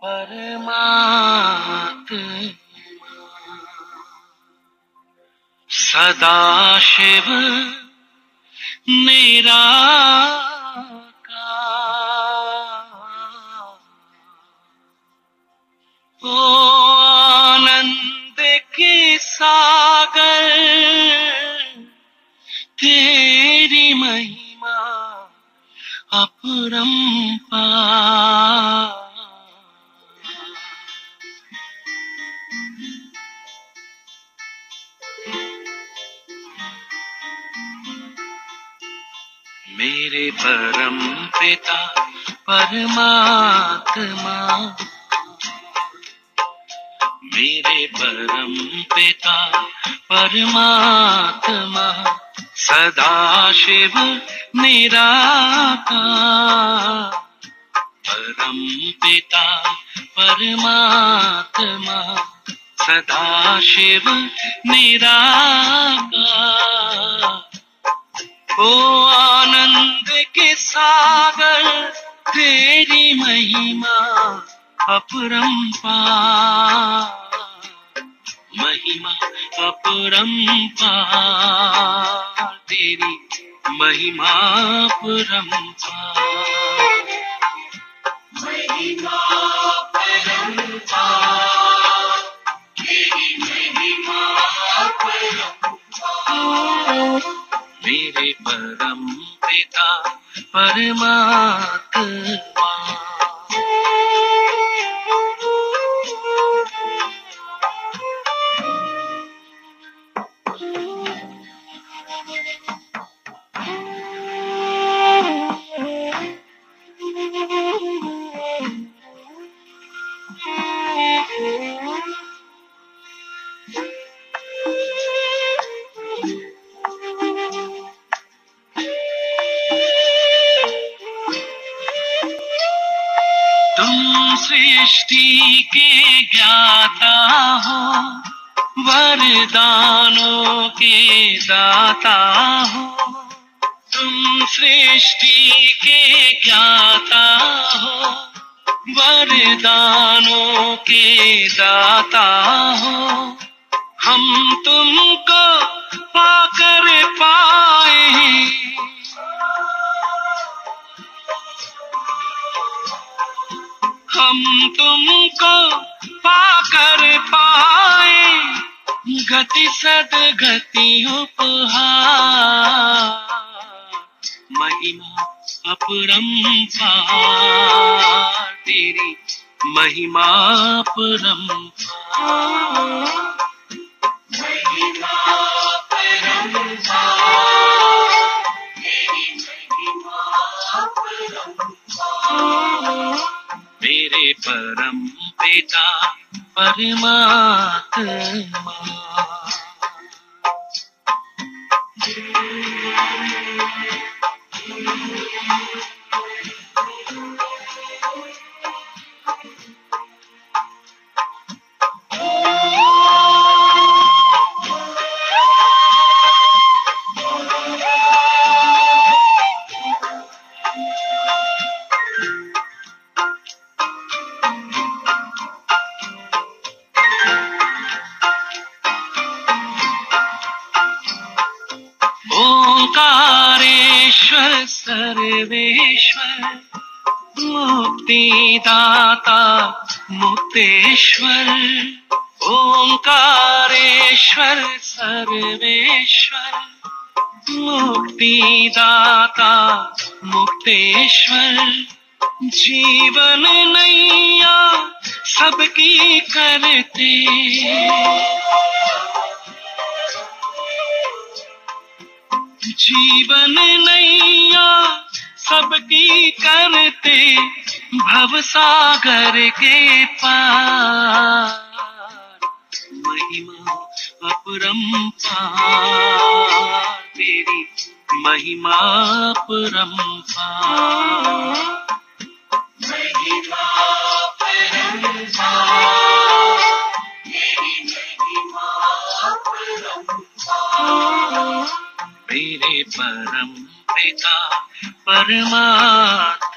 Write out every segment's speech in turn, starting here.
परमात्मा सदाशिव निराकार, ओ आनंद के सागर तेरी महिमा अपरंपार। मेरे परम पिता परमात्मा, मेरे परम पिता परमात्मा सदाशिव निराकार, परम पिता परमात्मा सदाशिव निराकार, ओ आनंद के सागर तेरी महिमा अपरंपार, महिमा अपरंपार, तेरी महिमा अपरंपार, महिमा अपरंपार, तेरी महिमा अपरंपार। मेरे परम पिता परमात्मा, सृष्टि के ज्ञाता हो, वरदानों के दाता हो, तुम सृष्टि के ज्ञाता हो, वरदानों के दाता हो, हम तुमको पाकर पाए, हम तुमको पाकर पाए, गति सदगति उपहार, महिमा अपरंपार, तेरी महिमा अपरंपार, महिमा अपरंपार, तेरी महिमा अपरंपार। मेरे परम पिता परमात्मा, ओंकारेश्वर सर्वेश्वर मुक्तिदाता मुक्तेश्वर, ओंकारेश्वर सर्वेश्वर मुक्तिदाता मुक्तेश्वर, जीवन नैया सबकी करते, जीवन नैया सबकी करते, भवसागर के पार, महिमा अपरंपार, तेरी महिमा परंपार, महिमा परंपार, तेरी महिमा परंपार, मेरे परम पिता परमात्मा।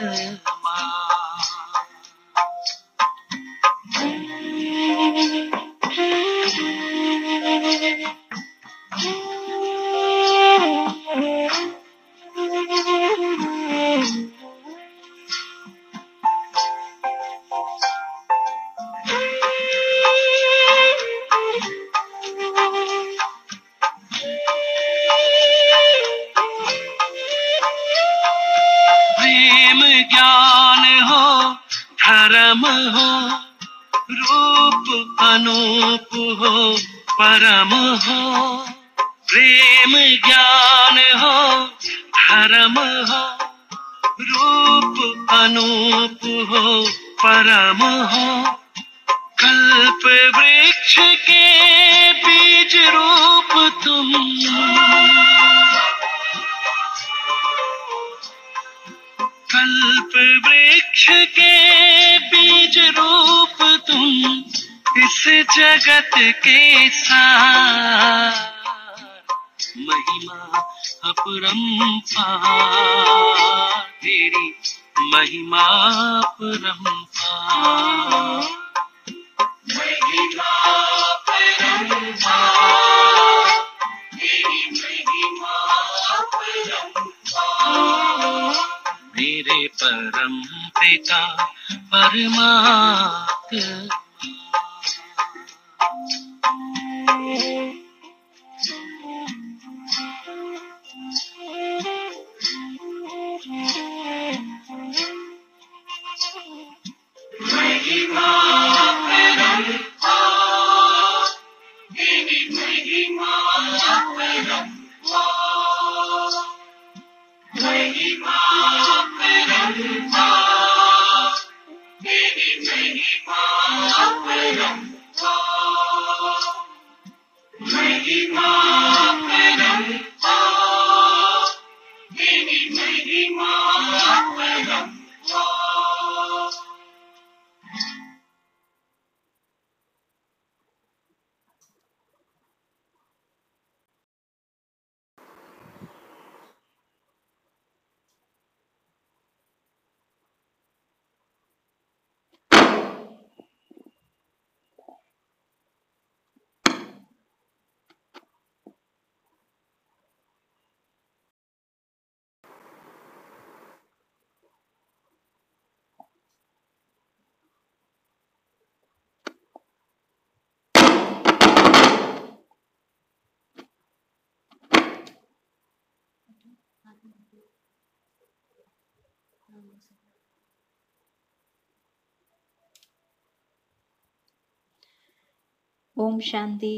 प्रेम ज्ञान हो, धर्म हो, रूप अनूप हो, परम हो। प्रेम ज्ञान हो, धर्म हो, रूप अनूप हो, परम हो। कल्प वृक्ष के बीज रूप तुम, कल्प वृक्ष के बीज रूप तुम, इस जगत के सार, महिमा अपरंपार, तेरी महिमा परंपार, महिमा परंपार, तेरी महिमा परंपार, मेरे परम पिता परमात्मा। महिमा परंपार, तेरी महिमा परंपार, महिमा परंपार, तेरी महिमा परंपार, महिमा परंपार, तेरी महिमा परंपार। ओम शांति।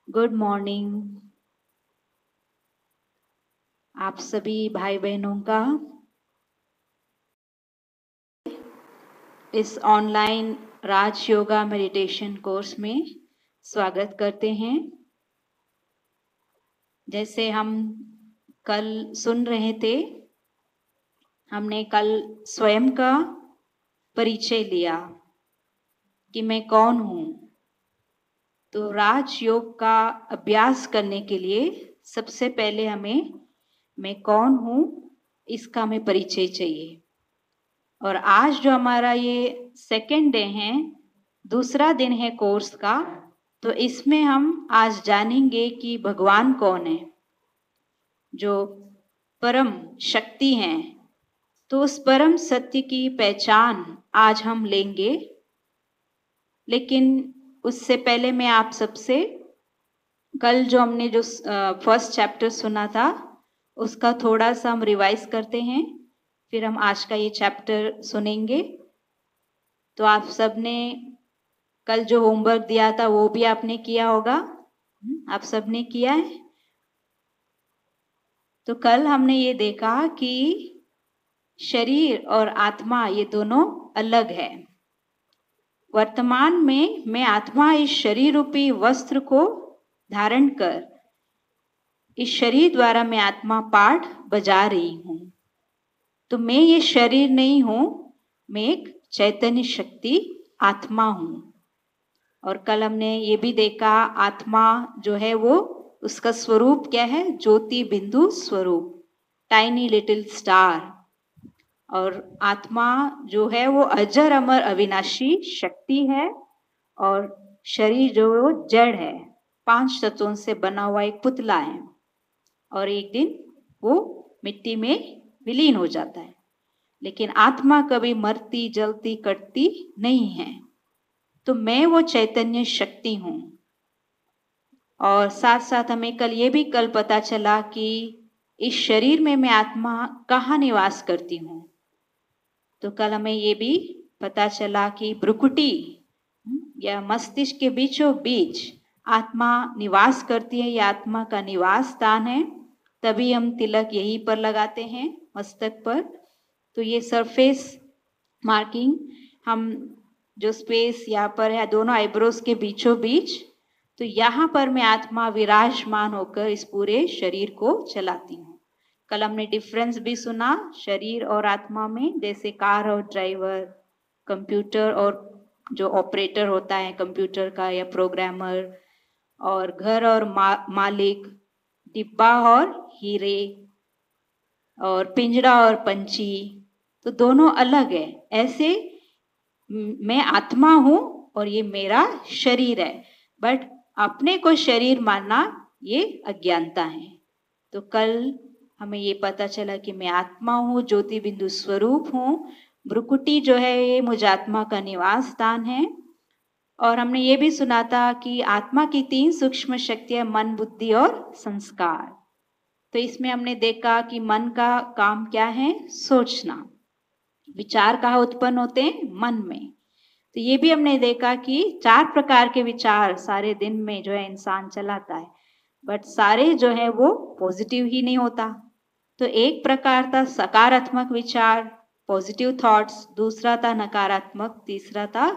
गुड मॉर्निंग आप सभी भाई बहनों का इस ऑनलाइन राज योगा मेडिटेशन कोर्स में स्वागत करते हैं। जैसे हम कल सुन रहे थे, हमने कल स्वयं का परिचय लिया कि मैं कौन हूँ। तो राज योग का अभ्यास करने के लिए सबसे पहले हमें मैं कौन हूँ इसका हमें परिचय चाहिए। और आज जो हमारा ये सेकेंड डे है, दूसरा दिन है कोर्स का, तो इसमें हम आज जानेंगे कि भगवान कौन है, जो परम शक्ति हैं। तो उस परम सत्य की पहचान आज हम लेंगे। लेकिन उससे पहले मैं आप सबसे कल जो हमने जो फर्स्ट चैप्टर सुना था उसका थोड़ा सा हम रिवाइज करते हैं, फिर हम आज का ये चैप्टर सुनेंगे। तो आप सबने कल जो होमवर्क दिया था वो भी आपने किया होगा, आप सबने किया है। तो कल हमने ये देखा कि शरीर और आत्मा ये दोनों अलग है। वर्तमान में मैं आत्मा इस शरीर रूपी वस्त्र को धारण कर इस शरीर द्वारा मैं आत्मा पाठ बजा रही हूँ। तो मैं ये शरीर नहीं हूँ, मैं एक चैतन्य शक्ति आत्मा हूँ। और कल हमने ये भी देखा, आत्मा जो है वो उसका स्वरूप क्या है? ज्योति बिंदु स्वरूप, टाइनी लिटिल स्टार। और आत्मा जो है वो अजर अमर अविनाशी शक्ति है, और शरीर जो है वो जड़ है, 5 तत्वों से बना हुआ एक पुतला है, और एक दिन वो मिट्टी में विलीन हो जाता है। लेकिन आत्मा कभी मरती जलती कटती नहीं है। तो मैं वो चैतन्य शक्ति हूँ। और साथ साथ हमें कल ये भी पता चला कि इस शरीर में मैं आत्मा कहाँ निवास करती हूँ। तो कल हमें ये भी पता चला कि भ्रुकुटी या मस्तिष्क के बीचों बीच आत्मा निवास करती है, ये आत्मा का निवास स्थान है। तभी हम तिलक यहीं पर लगाते हैं मस्तक पर। तो ये सरफेस मार्किंग, हम जो स्पेस यहाँ पर है दोनों आईब्रोज के बीचों बीच, तो यहाँ पर मैं आत्मा विराजमान होकर इस पूरे शरीर को चलाती हूँ। कल हमने डिफरेंस भी सुना शरीर और आत्मा में, जैसे कार और ड्राइवर, कंप्यूटर और जो ऑपरेटर होता है कंप्यूटर का या प्रोग्रामर, और घर और मालिक, डिब्बा और हीरे, और पिंजरा और पंछी, तो दोनों अलग है। ऐसे मैं आत्मा हूँ और ये मेरा शरीर है, बट अपने को शरीर मानना ये अज्ञानता है। तो कल हमें ये पता चला कि मैं आत्मा हूँ, ज्योति बिंदु स्वरूप हूँ। भ्रुकुटी जो है ये मुझ आत्मा का निवास स्थान है। और हमने ये भी सुना था कि आत्मा की 3 सूक्ष्म शक्तियां, मन, बुद्धि और संस्कार। तो इसमें हमने देखा कि मन का काम क्या है? सोचना। विचार कहाँ उत्पन्न होते हैं? मन में। तो ये भी हमने देखा कि 4 प्रकार के विचार सारे दिन में जो है इंसान चलाता है, बट सारे जो है वो पॉजिटिव ही नहीं होता। तो एक प्रकार था सकारात्मक विचार, पॉजिटिव थॉट्स, दूसरा था नकारात्मक, तीसरा था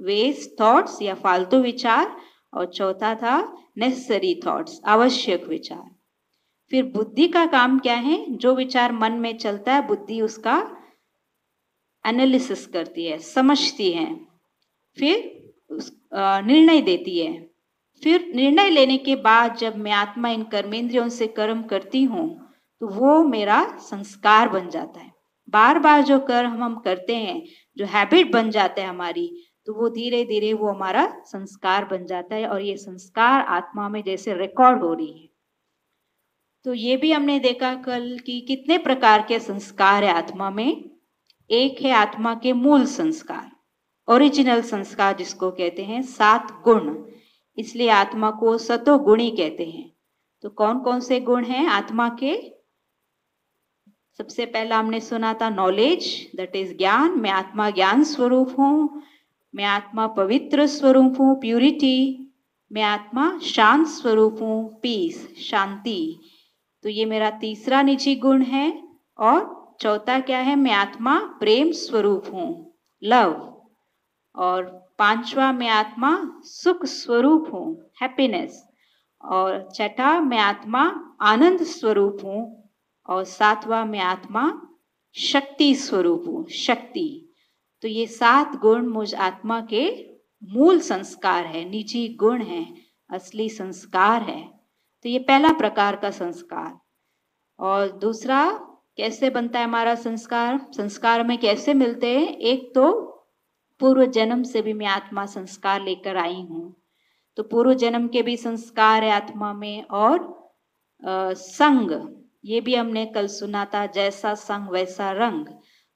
वेस्ट थॉट्स या फालतू विचार, और चौथा था नेसेसरी थॉट्स, आवश्यक विचार। फिर बुद्धि का काम क्या है? जो विचार मन में चलता है बुद्धि उसका एनालिसिस करती है, समझती है, फिर निर्णय देती है। फिर निर्णय लेने के बाद जब मैं आत्मा इन कर्मेंद्रियों से कर्म करती हूँ तो वो मेरा संस्कार बन जाता है। बार बार जो कर्म हम करते हैं, जो हैबिट बन जाता है हमारी, तो वो धीरे धीरे वो हमारा संस्कार बन जाता है, और ये संस्कार आत्मा में जैसे रिकॉर्ड हो रही है। तो ये भी हमने देखा कल कि कितने प्रकार के संस्कार है आत्मा में। एक है आत्मा के मूल संस्कार, ओरिजिनल संस्कार जिसको कहते हैं 7 गुण, इसलिए आत्मा को सतो गुणी कहते हैं। तो कौन कौन से गुण हैं आत्मा के? सबसे पहला हमने सुना था नॉलेज, दैट इज ज्ञान। मैं आत्मा ज्ञान स्वरूप हूँ। मैं आत्मा पवित्र स्वरूप हूँ, प्यूरिटी। मैं आत्मा शांत स्वरूप हूँ, पीस, शांति। तो ये मेरा तीसरा निजी गुण है। और चौथा क्या है? मैं आत्मा प्रेम स्वरूप हूँ, लव। और पांचवा मैं आत्मा सुख स्वरूप हूँ, हैप्पीनेस। और छठा मैं आत्मा आनंद स्वरूप हूँ। और सातवां मैं आत्मा शक्ति स्वरूप हूँ, शक्ति। तो ये 7 गुण मुझ आत्मा के मूल संस्कार है, निजी गुण है, असली संस्कार है। तो ये पहला प्रकार का संस्कार। और दूसरा, कैसे बनता है हमारा संस्कार? संस्कार में कैसे मिलते हैं? एक तो पूर्व जन्म से भी मैं आत्मा संस्कार लेकर आई हूँ, तो पूर्व जन्म के भी संस्कार है आत्मा में। और संग, ये भी हमने कल सुना था, जैसा संग वैसा रंग।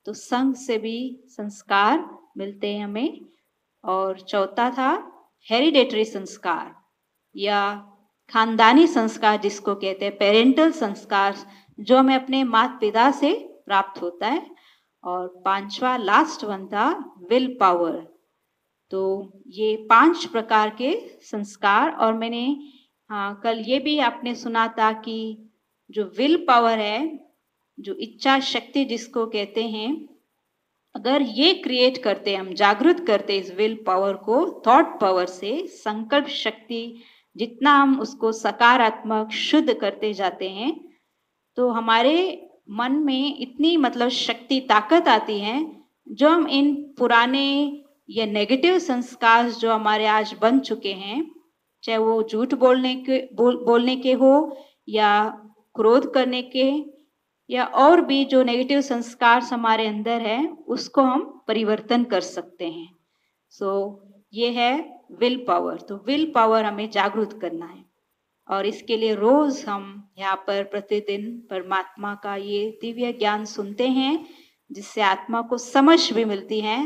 तो संग से भी संस्कार मिलते हैं हमें। और चौथा था हेरिडेटरी संस्कार या खानदानी संस्कार जिसको कहते हैं, पेरेंटल संस्कार, जो हमें अपने माता पिता से प्राप्त होता है। और पांचवा लास्ट वन था विल पावर। तो ये 5 प्रकार के संस्कार। और मैंने कल ये भी आपने सुना था कि जो विल पावर है, जो इच्छा शक्ति जिसको कहते हैं, अगर ये क्रिएट करते, हम जागृत करते इस विल पावर को थॉट पावर से, संकल्प शक्ति जितना हम उसको सकारात्मक शुद्ध करते जाते हैं तो हमारे मन में इतनी मतलब शक्ति ताकत आती है, जो हम इन पुराने या नेगेटिव संस्कार जो हमारे आज बन चुके हैं, चाहे वो झूठ बोलने के हो या क्रोध करने के या और भी जो नेगेटिव संस्कार हमारे अंदर है, उसको हम परिवर्तन कर सकते हैं। ये है विल पावर। तो विल पावर हमें जागरूक करना है और इसके लिए रोज हम यहाँ पर प्रतिदिन परमात्मा का ये दिव्य ज्ञान सुनते हैं, जिससे आत्मा को समझ भी मिलती है,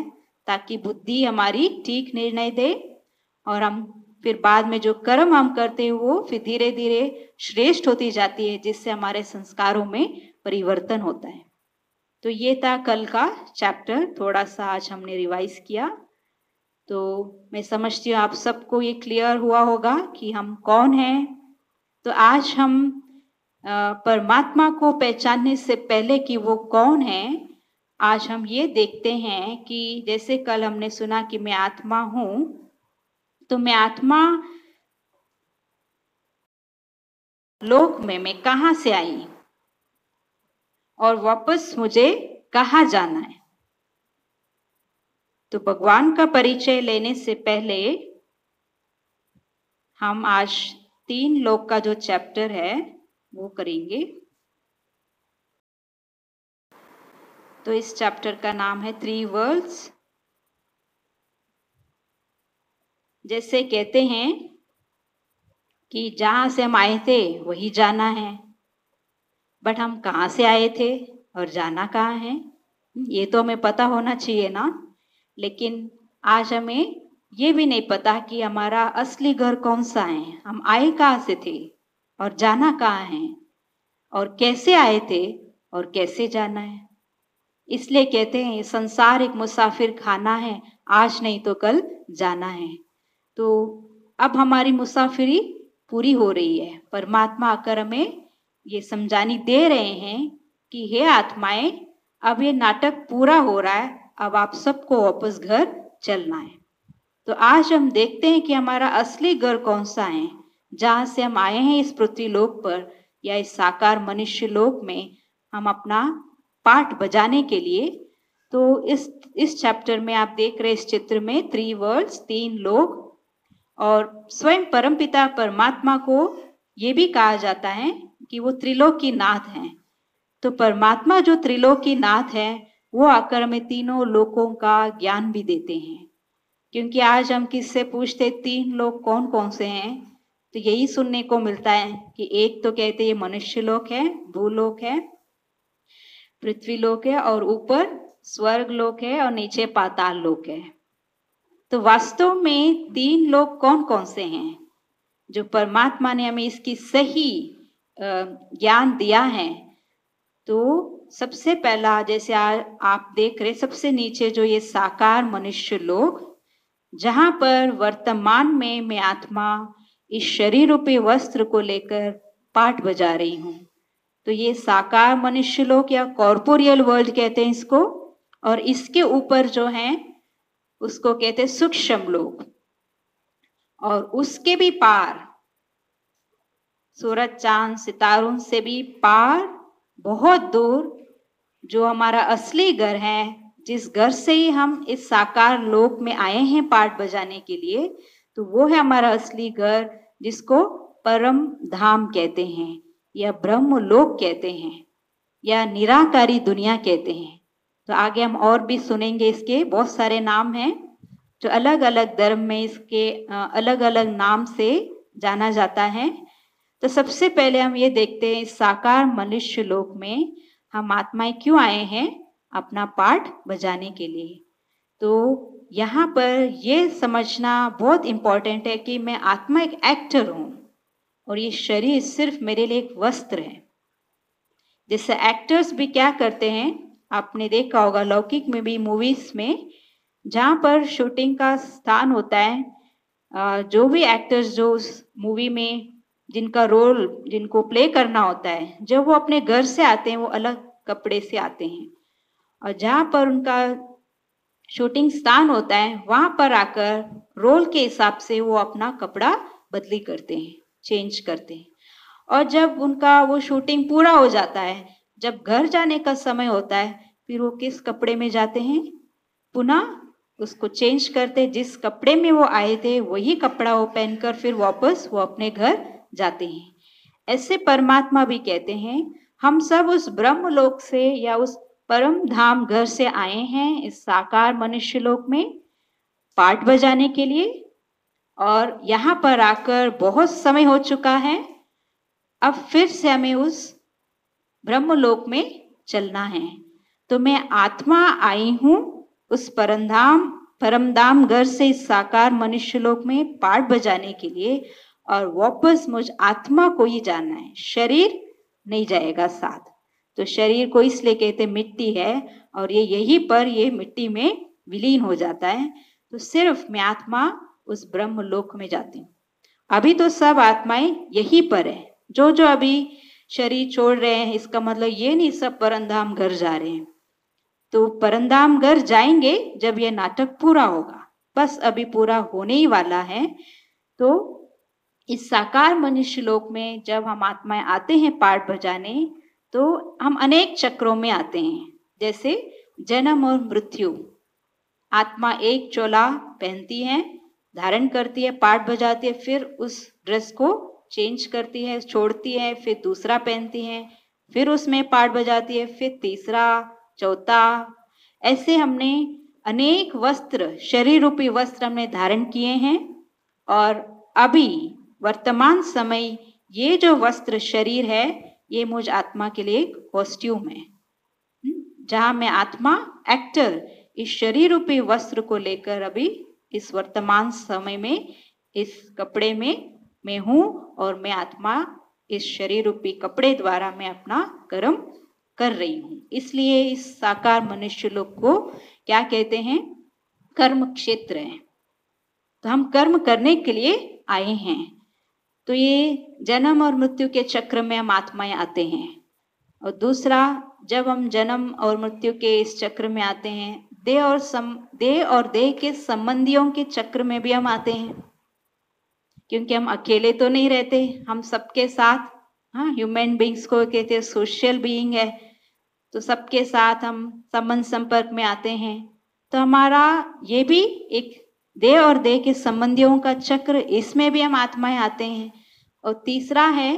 ताकि बुद्धि हमारी ठीक निर्णय दे और हम फिर बाद में जो कर्म हम करते हैं वो फिर धीरे धीरे श्रेष्ठ होती जाती है, जिससे हमारे संस्कारों में परिवर्तन होता है। तो ये था कल का चैप्टर, थोड़ा सा आज हमने रिवाइज किया। तो मैं समझती हूँ आप सबको ये क्लियर हुआ होगा कि हम कौन हैं। तो आज हम परमात्मा को पहचानने से पहले कि वो कौन है, आज हम ये देखते हैं कि जैसे कल हमने सुना कि मैं आत्मा हूँ, तो मैं आत्मा लोक में मैं कहाँ से आई और वापस मुझे कहाँ जाना है। तो भगवान का परिचय लेने से पहले हम आज 3 लोक का जो चैप्टर है वो करेंगे। तो इस चैप्टर का नाम है 3 वर्ल्ड्स। जैसे कहते हैं कि जहां से हम आए थे वही जाना है, बट हम कहाँ से आए थे और जाना कहाँ है, ये तो हमें पता होना चाहिए ना। लेकिन आज हमें ये भी नहीं पता कि हमारा असली घर कौन सा है, हम आए कहाँ से थे और जाना कहाँ है, और कैसे आए थे और कैसे जाना है। इसलिए कहते हैं संसार एक मुसाफिर खाना है, आज नहीं तो कल जाना है। तो अब हमारी मुसाफिरी पूरी हो रही है। परमात्मा आकर हमें ये समझानी दे रहे हैं कि हे आत्माएं, अब ये नाटक पूरा हो रहा है, अब आप सबको वापस घर चलना है। तो आज हम देखते हैं कि हमारा असली घर कौन सा है, जहां से हम आए हैं इस पृथ्वी लोक पर या इस साकार मनुष्य लोक में हम अपना पाठ बजाने के लिए। तो इस चैप्टर में आप देख रहे इस चित्र में 3 वर्ल्ड्स, 3 लोक, और स्वयं परमपिता परमात्मा को ये भी कहा जाता है कि वो त्रिलोकी नाथ हैं। तो परमात्मा जो त्रिलोकी नाथ है वो आकर हमें तीनों लोकों का ज्ञान भी देते हैं। क्योंकि आज हम किससे पूछते 3 लोक कौन कौन से हैं, तो यही सुनने को मिलता है कि एक तो कहते ये मनुष्य लोक है, भूलोक है, पृथ्वी लोक है, और ऊपर स्वर्ग लोक है और नीचे पाताल लोक है। तो वास्तव में 3 लोक कौन कौन से हैं जो परमात्मा ने हमें इसकी सही ज्ञान दिया है। तो सबसे पहला, जैसे आप देख रहे सबसे नीचे जो ये साकार मनुष्य लोक, जहां पर वर्तमान में मैं आत्मा इस शरीर रूपी वस्त्र को लेकर पाठ बजा रही हूँ। तो ये साकार मनुष्य लोक या कॉर्पोरियल वर्ल्ड कहते हैं इसको, और इसके ऊपर जो है उसको कहते हैं सूक्ष्म लोक, और उसके भी पार सूरज चांद सितारों से भी पार बहुत दूर जो हमारा असली घर है, जिस घर से ही हम इस साकार लोक में आए हैं पाठ बजाने के लिए, तो वो है हमारा असली घर, जिसको परम धाम कहते हैं या ब्रह्म लोक कहते हैं या निराकारी दुनिया कहते हैं। तो आगे हम और भी सुनेंगे, इसके बहुत सारे नाम हैं जो अलग अलग धर्म में इसके अलग अलग नाम से जाना जाता है। तो सबसे पहले हम ये देखते हैं इस साकार मनुष्य लोक में हम आत्माएं क्यों आए हैं, अपना पाठ बजाने के लिए। तो यहाँ पर ये समझना बहुत इम्पोर्टेंट है कि मैं आत्मा एक एक्टर हूँ और ये शरीर सिर्फ मेरे लिए एक वस्त्र है। जैसे एक्टर्स भी क्या करते हैं, आपने देखा होगा लौकिक में भी, मूवीज में जहाँ पर शूटिंग का स्थान होता है, जो भी एक्टर्स जो उस मूवी में जिनका रोल जिनको प्ले करना होता है, जब वो अपने घर से आते हैं वो अलग कपड़े से आते हैं, और जहाँ पर उनका शूटिंग स्थान होता है वहां पर आकर रोल के हिसाब से वो अपना कपड़ा बदली करते हैं, चेंज करते हैं। और जब उनका वो शूटिंग पूरा हो जाता है, जब घर जाने का समय होता है, फिर वो किस कपड़े में जाते हैं? पुनः उसको चेंज करते, जिस कपड़े में वो आए थे वही कपड़ा वो पहनकर फिर वापस वो अपने घर जाते हैं। ऐसे परमात्मा भी कहते हैं हम सब उस ब्रह्म लोक से या उस परम धाम घर से आए हैं इस साकार मनुष्य लोक में पाठ बजाने के लिए, और यहाँ पर आकर बहुत समय हो चुका है। अब फिर से हमें उस ब्रह्म लोक में चलना है। तो मैं आत्मा आई हूँ उस परमधाम घर से इस साकार मनुष्य लोक में पाठ बजाने के लिए, और वापस मुझ आत्मा को ही जाना है, शरीर नहीं जाएगा साथ। तो शरीर को इसलिए कहते मिट्टी है, और ये यहीं पर ये मिट्टी में विलीन हो जाता है। तो सिर्फ मैं आत्मा उस ब्रह्म लोक में जाती हूँ। अभी तो सब आत्माएं यहीं पर है, जो जो अभी शरीर छोड़ रहे हैं, इसका मतलब ये नहीं सब परमधाम घर जा रहे हैं। तो परमधाम घर जाएंगे जब ये नाटक पूरा होगा, बस अभी पूरा होने ही वाला है। तो इस साकार मनुष्य लोक में जब हम आत्माएं आते हैं पाठ बजाने, तो हम अनेक चक्रों में आते हैं, जैसे जन्म और मृत्यु। आत्मा एक चोला पहनती है, धारण करती है, पाठ बजाती है, फिर उस ड्रेस को चेंज करती है, छोड़ती है, फिर दूसरा पहनती है, फिर उसमें पाठ बजाती है, फिर तीसरा, चौथा। ऐसे हमने अनेक वस्त्र, शरीर रूपी वस्त्र हमने धारण किए हैं। और अभी वर्तमान समय ये जो वस्त्र शरीर है, ये मुझ आत्मा के लिए एक कॉस्ट्यूम है, जहां मैं आत्मा एक्टर इस शरीर रूपी वस्त्र को लेकर अभी इस वर्तमान समय में इस कपड़े में मैं हूं, और मैं आत्मा इस शरीर रूपी कपड़े द्वारा मैं अपना कर्म कर रही हूं। इसलिए इस साकार मनुष्य लोक को क्या कहते हैं? कर्म क्षेत्र है। तो हम कर्म करने के लिए आए हैं। तो ये जन्म और मृत्यु के चक्र में हम आत्माएं आते हैं। और दूसरा, जब हम जन्म और मृत्यु के इस चक्र में आते हैं, देह और देह के संबंधियों के चक्र में भी हम आते हैं, क्योंकि हम अकेले तो नहीं रहते, हम सबके साथ, हाँ, ह्यूमन बींग्स को कहते हैं सोशल बीइंग है, तो सबके साथ हम संबंध संपर्क में आते हैं। तो हमारा ये भी एक देह और देह के संबंधियों का चक्र, इसमें भी हम आत्माएं आते हैं। और तीसरा है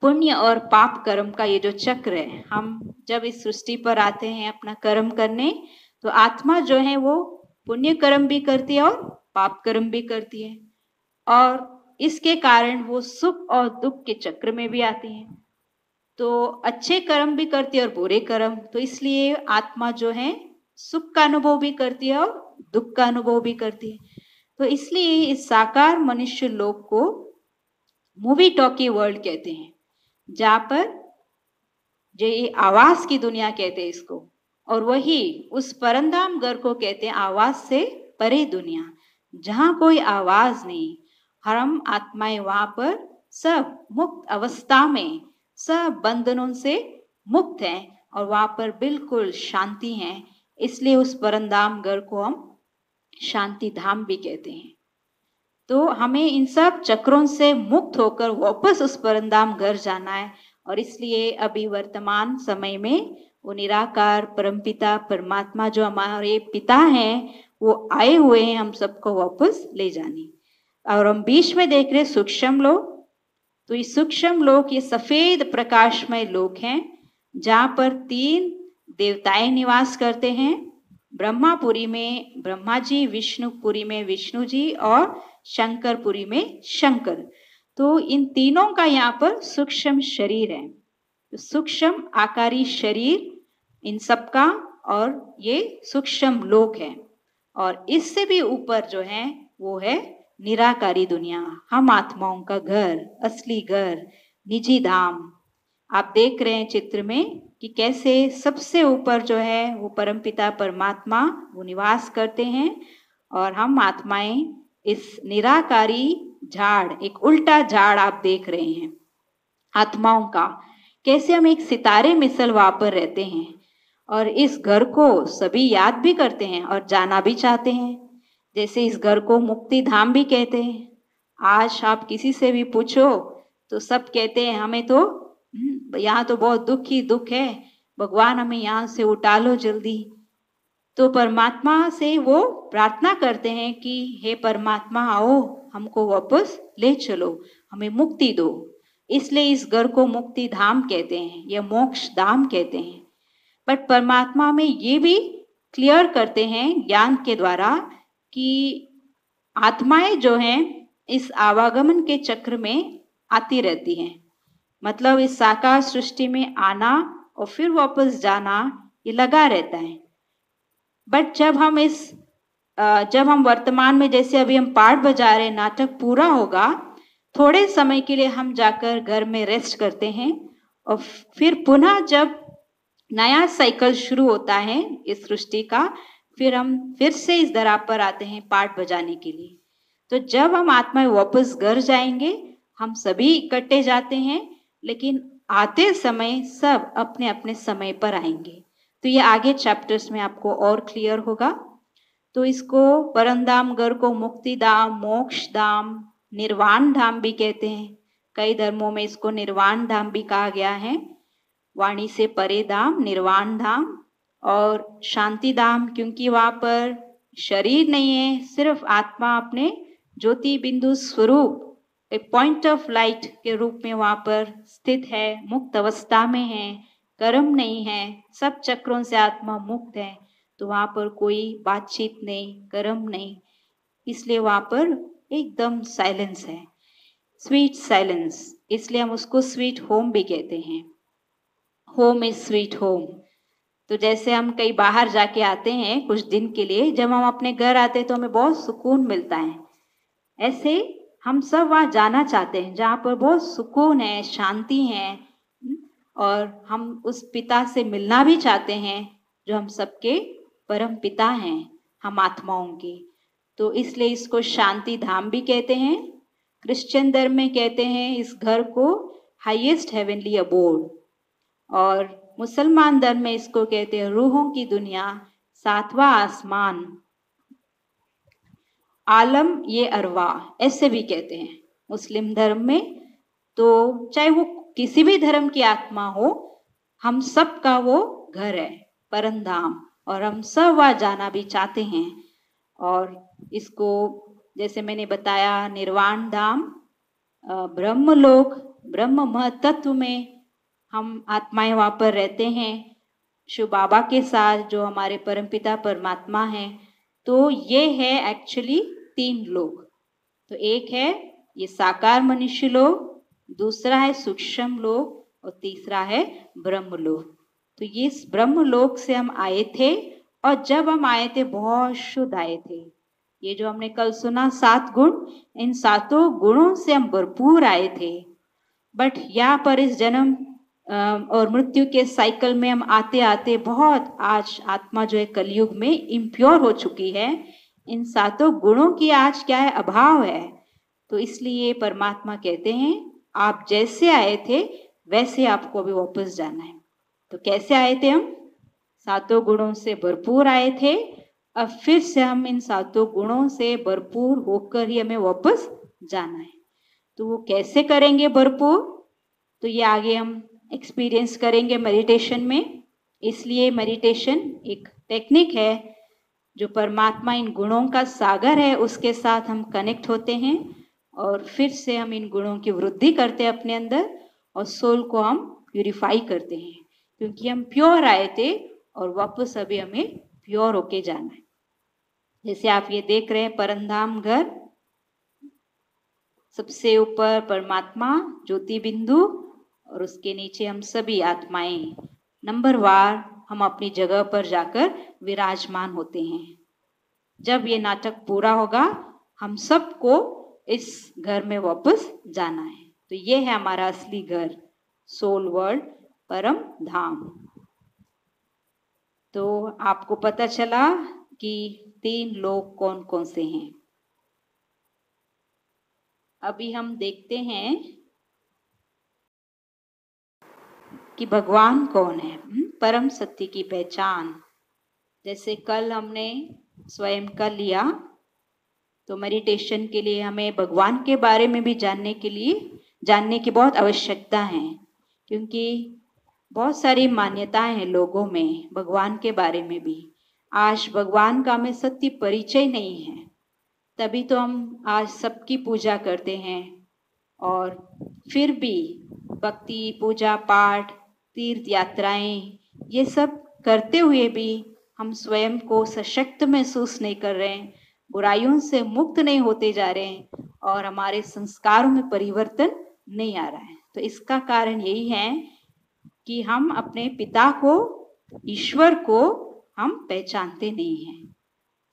पुण्य और पाप कर्म का ये जो चक्र है, हम जब इस सृष्टि पर आते हैं अपना कर्म करने, तो आत्मा जो है वो पुण्य कर्म भी करती है और पाप कर्म भी करती है, और इसके कारण वो सुख और दुख के चक्र में भी आती है। तो अच्छे कर्म भी करती है और बुरे कर्म। तो इसलिए आत्मा जो है सुख का अनुभव भी करती है और दुख का अनुभव भी करती है। तो इसलिए इस साकार मनुष्य लोक को मूवी टॉकी वर्ल्ड कहते हैं, जहाँ पर जो ये आवाज की दुनिया कहते हैं इसको, और वही उस परमधाम घर को कहते हैं आवाज से परे दुनिया, जहाँ कोई आवाज नहीं। हम आत्माएं वहां पर सब मुक्त अवस्था में, सब बंधनों से मुक्त हैं, और वहां पर बिल्कुल शांति है। इसलिए उस परमधाम घर को हम शांति धाम भी कहते हैं। तो हमें इन सब चक्रों से मुक्त होकर वापस उस परमधाम घर जाना है। और इसलिए अभी वर्तमान समय में वो निराकार परमपिता परमात्मा जो हमारे पिता हैं, वो आए हुए हैं हम सबको वापस ले जाने। और हम बीच में देख रहे सूक्ष्म लोक। तो ये सूक्ष्म लोक, ये सफेद प्रकाशमय लोक हैं, जहाँ पर 3 देवताएं निवास करते हैं। ब्रह्मापुरी में ब्रह्मा जी, विष्णुपुरी में विष्णु जी, और शंकरपुरी में शंकर। तो इन तीनों का यहाँ पर सूक्ष्म शरीर है। तो सूक्ष्म आकारी शरीर इन सबका, और ये सूक्ष्म लोक है। और इससे भी ऊपर जो है वो है निराकारी दुनिया, हम आत्माओं का घर, असली घर, निजी धाम। आप देख रहे हैं चित्र में कि कैसे सबसे ऊपर जो है वो परमपिता परमात्मा वो निवास करते हैं, और हम आत्माएं इस निराकारी झाड़, एक उल्टा झाड़ आप देख रहे हैं आत्माओं का, कैसे हम एक सितारे मिसल वहां पर रहते हैं। और इस घर को सभी याद भी करते हैं और जाना भी चाहते हैं। जैसे इस घर को मुक्ति धाम भी कहते हैं, आज आप किसी से भी पूछो तो सब कहते हैं हमें तो यहाँ तो बहुत दुख ही दुख है, भगवान हमें यहाँ से उठा लो जल्दी। तो परमात्मा से वो प्रार्थना करते हैं कि हे परमात्मा आओ, हमको वापस ले चलो, हमें मुक्ति दो। इसलिए इस घर को मुक्ति धाम कहते हैं या मोक्ष धाम कहते हैं। बट परमात्मा में ये भी क्लियर करते हैं ज्ञान के द्वारा कि आत्माएं जो हैं इस आवागमन के चक्र में आती रहती हैं। मतलब इस साकार सृष्टि में आना और फिर वापस जाना ये लगा रहता है। बट जब हम वर्तमान में, जैसे अभी हम पाठ बजा रहे, नाटक पूरा होगा, थोड़े समय के लिए हम जाकर घर में रेस्ट करते हैं और फिर पुनः जब नया साइकिल शुरू होता है इस सृष्टि का, फिर हम फिर से इस धरा पर आते हैं पाठ बजाने के लिए। तो जब हम आत्मा वापस घर जाएंगे, हम सभी इकट्ठे जाते हैं, लेकिन आते समय सब अपने अपने समय पर आएंगे। तो ये आगे चैप्टर्स में आपको और क्लियर होगा। तो इसको परमधाम घर को मुक्ति धाम, मोक्ष धाम, निर्वाण धाम भी कहते हैं। कई धर्मों में इसको निर्वाण धाम भी कहा गया है। वाणी से परे धाम, निर्वाण धाम और शांति धाम, क्योंकि वहां पर शरीर नहीं है, सिर्फ आत्मा अपने ज्योति बिंदु स्वरूप एक पॉइंट ऑफ लाइट के रूप में वहां पर स्थित है, मुक्त अवस्था में है, कर्म नहीं है, सब चक्रों से आत्मा मुक्त है। तो वहां पर कोई बातचीत नहीं, कर्म नहीं, इसलिए वहां पर एकदम साइलेंस है, स्वीट साइलेंस। इसलिए हम उसको स्वीट होम भी कहते हैं। Home is sweet home. तो जैसे हम कहीं बाहर जाके आते हैं कुछ दिन के लिए, जब हम अपने घर आते हैं तो हमें बहुत सुकून मिलता है। ऐसे हम सब वहाँ जाना चाहते हैं जहाँ पर बहुत सुकून है, शांति है, और हम उस पिता से मिलना भी चाहते हैं जो हम सबके परम पिता हैं, हम आत्माओं के। तो इसलिए इसको शांति धाम भी कहते हैं। क्रिश्चियन धर्म में कहते हैं इस घर को हाईएस्ट हेवनली अबोर्ड, और मुसलमान धर्म में इसको कहते हैं रूहों की दुनिया, सातवां आसमान, आलम ये अरवा, ऐसे भी कहते हैं मुस्लिम धर्म में। तो चाहे वो किसी भी धर्म की आत्मा हो, हम सब का वो घर है परम धाम, और हम सब वहाँ जाना भी चाहते हैं। और इसको जैसे मैंने बताया निर्वाण धाम, ब्रह्मलोक, ब्रह्म महतत्व में हम आत्माएं वहाँ पर रहते हैं शिव बाबा के साथ, जो हमारे परमपिता परमात्मा हैं। तो ये है एक्चुअली 3 लोक। तो एक है ये साकार मनुष्य लोक, दूसरा है सूक्ष्म लोक, और तीसरा है ब्रह्मलोक। तो ये ब्रह्मलोक से हम आए थे, और जब हम आए थे बहुत शुद्ध आए थे। ये जो हमने कल सुना 7 गुण, इन 7 गुणों से हम भरपूर आए थे। बट यहाँ पर इस जन्म और मृत्यु के साइकिल में हम आते आते बहुत, आज आत्मा जो है कलयुग में इम्प्योर हो चुकी है। इन 7 गुणों की आज क्या है, अभाव है। तो इसलिए परमात्मा कहते हैं आप जैसे आए थे वैसे आपको अभी वापस जाना है। तो कैसे आए थे हम? 7 गुणों से भरपूर आए थे, अब फिर से हम इन 7 गुणों से भरपूर होकर ही हमें वापस जाना है। तो वो कैसे करेंगे भरपूर? तो ये आगे हम एक्सपीरियंस करेंगे मेडिटेशन में। इसलिए मेडिटेशन एक टेक्निक है जो परमात्मा इन गुणों का सागर है, उसके साथ हम कनेक्ट होते हैं, और फिर से हम इन गुणों की वृद्धि करते हैं अपने अंदर, और सोल को हम प्यूरिफाई करते हैं, क्योंकि हम प्योर आए थे और वापस अभी हमें प्योर होके जाना है। जैसे आप ये देख रहे हैं परमधाम घर, सबसे ऊपर परमात्मा ज्योति बिंदु, और उसके नीचे हम सभी आत्माएं नंबरवार हम अपनी जगह पर जाकर विराजमान होते हैं। जब ये नाटक पूरा होगा हम सबको इस घर में वापस जाना है। तो ये है हमारा असली घर, सोल वर्ल्ड, परम धाम। तो आपको पता चला कि 3 लोग कौन कौन से हैं। अभी हम देखते हैं कि भगवान कौन है, परम सत्य की पहचान। जैसे कल हमने स्वयं का लिया, तो मेडिटेशन के लिए हमें भगवान के बारे में भी जानने की बहुत आवश्यकता है, क्योंकि बहुत सारी मान्यताएं हैं लोगों में भगवान के बारे में भी। आज भगवान का हमें सत्य परिचय नहीं है, तभी तो हम आज सबकी पूजा करते हैं। और फिर भी भक्ति, पूजा पाठ, तीर्थ यात्राएं, ये सब करते हुए भी हम स्वयं को सशक्त महसूस नहीं कर रहे हैं, बुराइयों से मुक्त नहीं होते जा रहे हैं और हमारे संस्कारों में परिवर्तन नहीं आ रहा है। तो इसका कारण यही है कि हम अपने पिता को, ईश्वर को हम पहचानते नहीं हैं।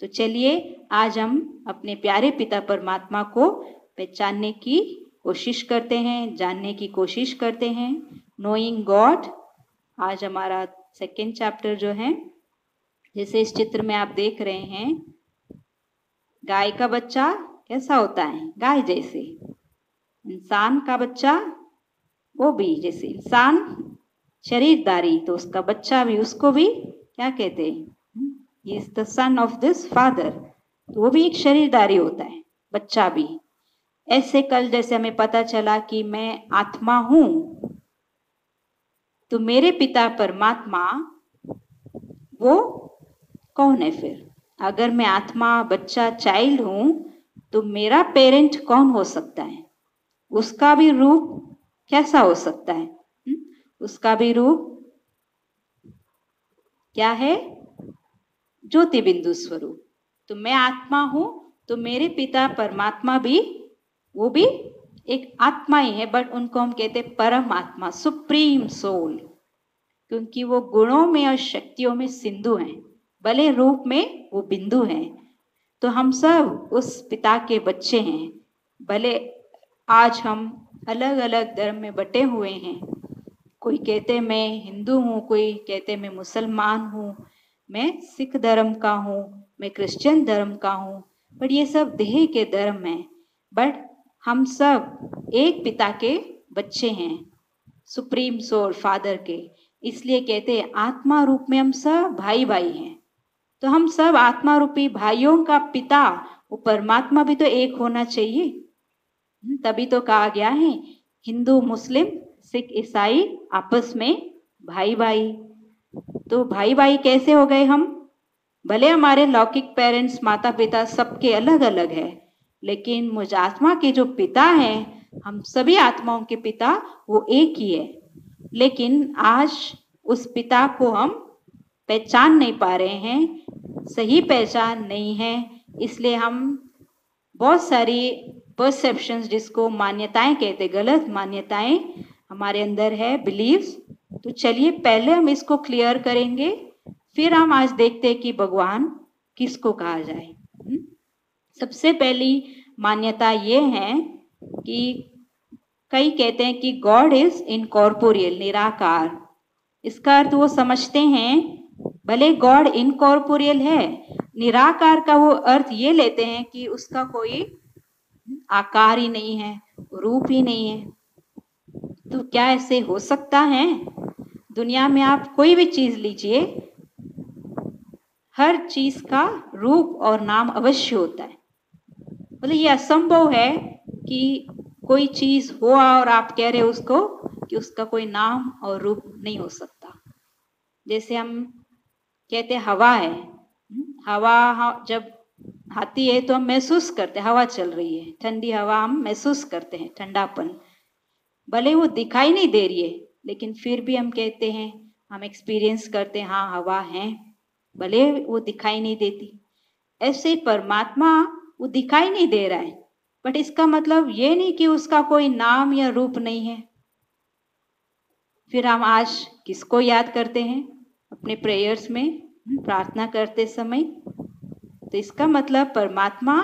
तो चलिए आज हम अपने प्यारे पिता परमात्मा को पहचानने की कोशिश करते हैं, जानने की कोशिश करते हैं। नोइंग गॉड आज हमारा सेकेंड चैप्टर जो है, जैसे इस चित्र में आप देख रहे हैं, गाय का बच्चा कैसा होता है, गाय जैसे। इंसान का बच्चा वो भी जैसे इंसान शरीरधारी, तो उसका बच्चा भी, उसको भी क्या कहते हैं, he is the son of this father, तो वो भी एक शरीरधारी होता है, बच्चा भी। ऐसे कल जैसे हमें पता चला कि मैं आत्मा हूं, तो मेरे पिता परमात्मा वो कौन है फिर? अगर मैं आत्मा, बच्चा, चाइल्ड हूं, तो मेरा पेरेंट कौन हो सकता है? उसका भी रूप कैसा हो सकता है? उसका भी रूप क्या है? ज्योति बिंदु स्वरूप। तो मैं आत्मा हूं, तो मेरे पिता परमात्मा भी, वो भी एक आत्मा ही है, बट उनको हम कहते हैं परम आत्मा, सुप्रीम सोल, क्योंकि वो गुणों में और शक्तियों में सिंधु हैं, भले रूप में वो बिंदु हैं। तो हम सब उस पिता के बच्चे हैं। भले आज हम अलग अलग धर्म में बटे हुए हैं, कोई कहते मैं हिंदू हूँ, कोई कहते मैं मुसलमान हूँ, मैं सिख धर्म का हूँ, मैं क्रिश्चियन धर्म का हूँ, बट ये सब देह के धर्म हैं। बट हम सब एक पिता के बच्चे हैं, सुप्रीम सोल फादर के। इसलिए कहते हैं आत्मा रूप में हम सब भाई भाई हैं। तो हम सब आत्मा रूपी भाइयों का पिता, वो परमात्मा भी तो एक होना चाहिए। तभी तो कहा गया है हिंदू, मुस्लिम, सिख, ईसाई आपस में भाई भाई। तो भाई भाई कैसे हो गए हम? भले हमारे लौकिक पेरेंट्स, माता पिता सबके अलग अलग है, लेकिन मुझ आत्मा के जो पिता हैं, हम सभी आत्माओं के पिता वो एक ही है। लेकिन आज उस पिता को हम पहचान नहीं पा रहे हैं, सही पहचान नहीं है। इसलिए हम बहुत सारी परसेप्शंस, जिसको मान्यताएं कहते, गलत मान्यताएं हमारे अंदर है, बिलीव्स। तो चलिए पहले हम इसको क्लियर करेंगे, फिर हम आज देखते हैं कि भगवान किसको कहा जाए। सबसे पहली मान्यता ये है कि कई कहते हैं कि गॉड इज इनकॉर्पोरियल, निराकार। इसका अर्थ वो समझते हैं, भले गॉड इनकॉर्पोरियल है, निराकार का वो अर्थ ये लेते हैं कि उसका कोई आकार ही नहीं है, रूप ही नहीं है। तो क्या ऐसे हो सकता है? दुनिया में आप कोई भी चीज लीजिए, हर चीज का रूप और नाम अवश्य होता है। मतलब ये असंभव है कि कोई चीज हुआ और आप कह रहे हो उसको कि उसका कोई नाम और रूप नहीं हो सकता। जैसे हम कहते हवा है, हवा जब आती है तो हम महसूस करते हैं हवा चल रही है, ठंडी हवा हम महसूस करते हैं, ठंडापन। भले वो दिखाई नहीं दे रही है, लेकिन फिर भी हम कहते हैं, हम एक्सपीरियंस करते हैं, हाँ हवा है, भले वो दिखाई नहीं देती। ऐसे परमात्मा वो दिखाई नहीं दे रहा है, बट इसका मतलब ये नहीं कि उसका कोई नाम या रूप नहीं है। फिर हम आज किसको याद करते हैं अपने प्रेयर्स में, प्रार्थना करते समय? तो इसका मतलब परमात्मा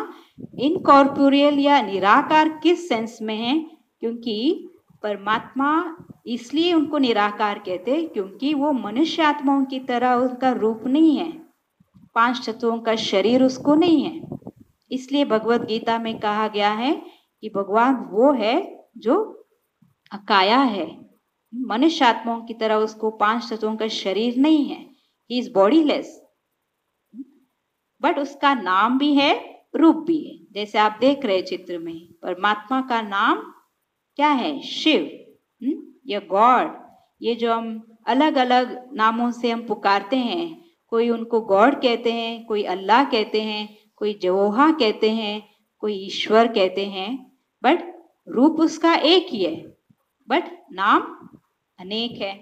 इनकॉर्पोरियल या निराकार किस सेंस में है? क्योंकि परमात्मा इसलिए उनको निराकार कहते हैं क्योंकि वो मनुष्य आत्माओं की तरह उनका रूप नहीं है, 5 तत्वों का शरीर उसको नहीं है। इसलिए भगवत गीता में कहा गया है कि भगवान वो है जो अकाया है, मनुष्य आत्माओं की तरह उसको 5 तत्वों का शरीर नहीं है, ही इज बॉडीलेस। बट उसका नाम भी है रूप भी है। जैसे आप देख रहे चित्र में, परमात्मा का नाम क्या है? शिव, या गॉड। ये जो हम अलग अलग नामों से हम पुकारते हैं, कोई उनको गॉड कहते हैं, कोई अल्लाह कहते हैं, कोई जहोहा कहते हैं, कोई ईश्वर कहते हैं, बट रूप उसका एक ही है, बट नाम अनेक है।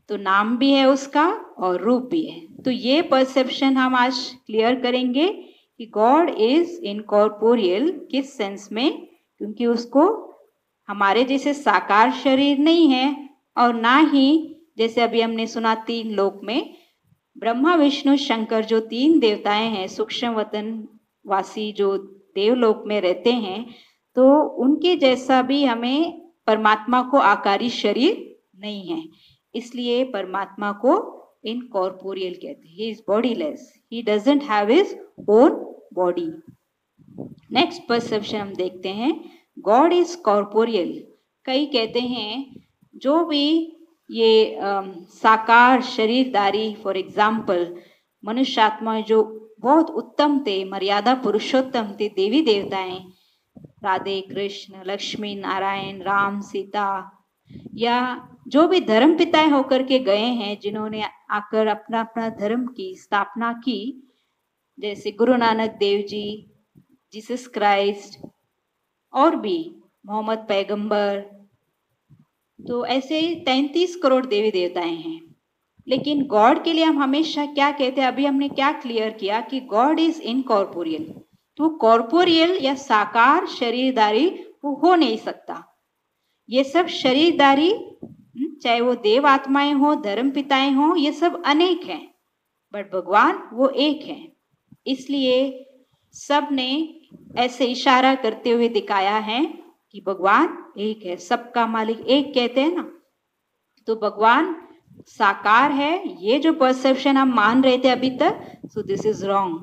तो नाम भी है उसका और रूप भी है। तो ये परसेप्शन हम आज क्लियर करेंगे कि गॉड इज इनकॉर्पोरियल। किस सेंस में? क्योंकि उसको हमारे जैसे साकार शरीर नहीं है, और ना ही जैसे अभी हमने सुना 3 लोक में ब्रह्मा विष्णु शंकर जो 3 देवताएं हैं, सूक्ष्म वतन वासी जो देवलोक में रहते हैं, तो उनके जैसा भी हमें परमात्मा को आकारी शरीर नहीं है। इसलिए परमात्मा को इनकॉर्पोरियल कहते हैं। He is bodiless, he doesn't have his own body. Next perception हम देखते हैं, गॉड इज कॉर्पोरियल। कई कहते हैं जो भी ये साकार शरीरधारी, फॉर एग्जाम्पल मनुष्य आत्मा जो बहुत उत्तम थे, मर्यादा पुरुषोत्तम थे, देवी देवताएं, राधे कृष्ण, लक्ष्मी नारायण, राम सीता, या जो भी धर्म पिताएं होकर के गए हैं, जिन्होंने आकर अपना अपना धर्म की स्थापना की, जैसे गुरु नानक देव जी, जीसस क्राइस्ट, और भी मोहम्मद पैगंबर, तो ऐसे 33 करोड़ देवी देवताएं हैं। लेकिन गॉड के लिए हम हमेशा क्या कहते हैं? अभी हमने क्या क्लियर किया कि गॉड इज इनकॉर्पोरियल। तो कॉर्पोरियल या साकार शरीरधारी वो हो नहीं सकता। ये सब शरीरधारी, चाहे वो देव आत्माएं हो, धर्म पिताएं हो, ये सब अनेक हैं, बट भगवान वो एक है। इसलिए सब ने ऐसे इशारा करते हुए दिखाया है कि भगवान एक है, सबका मालिक एक कहते हैं ना। तो भगवान साकार है, ये जो परसेप्शन हम मान रहे थे अभी तक, सो दिस इज रॉन्ग।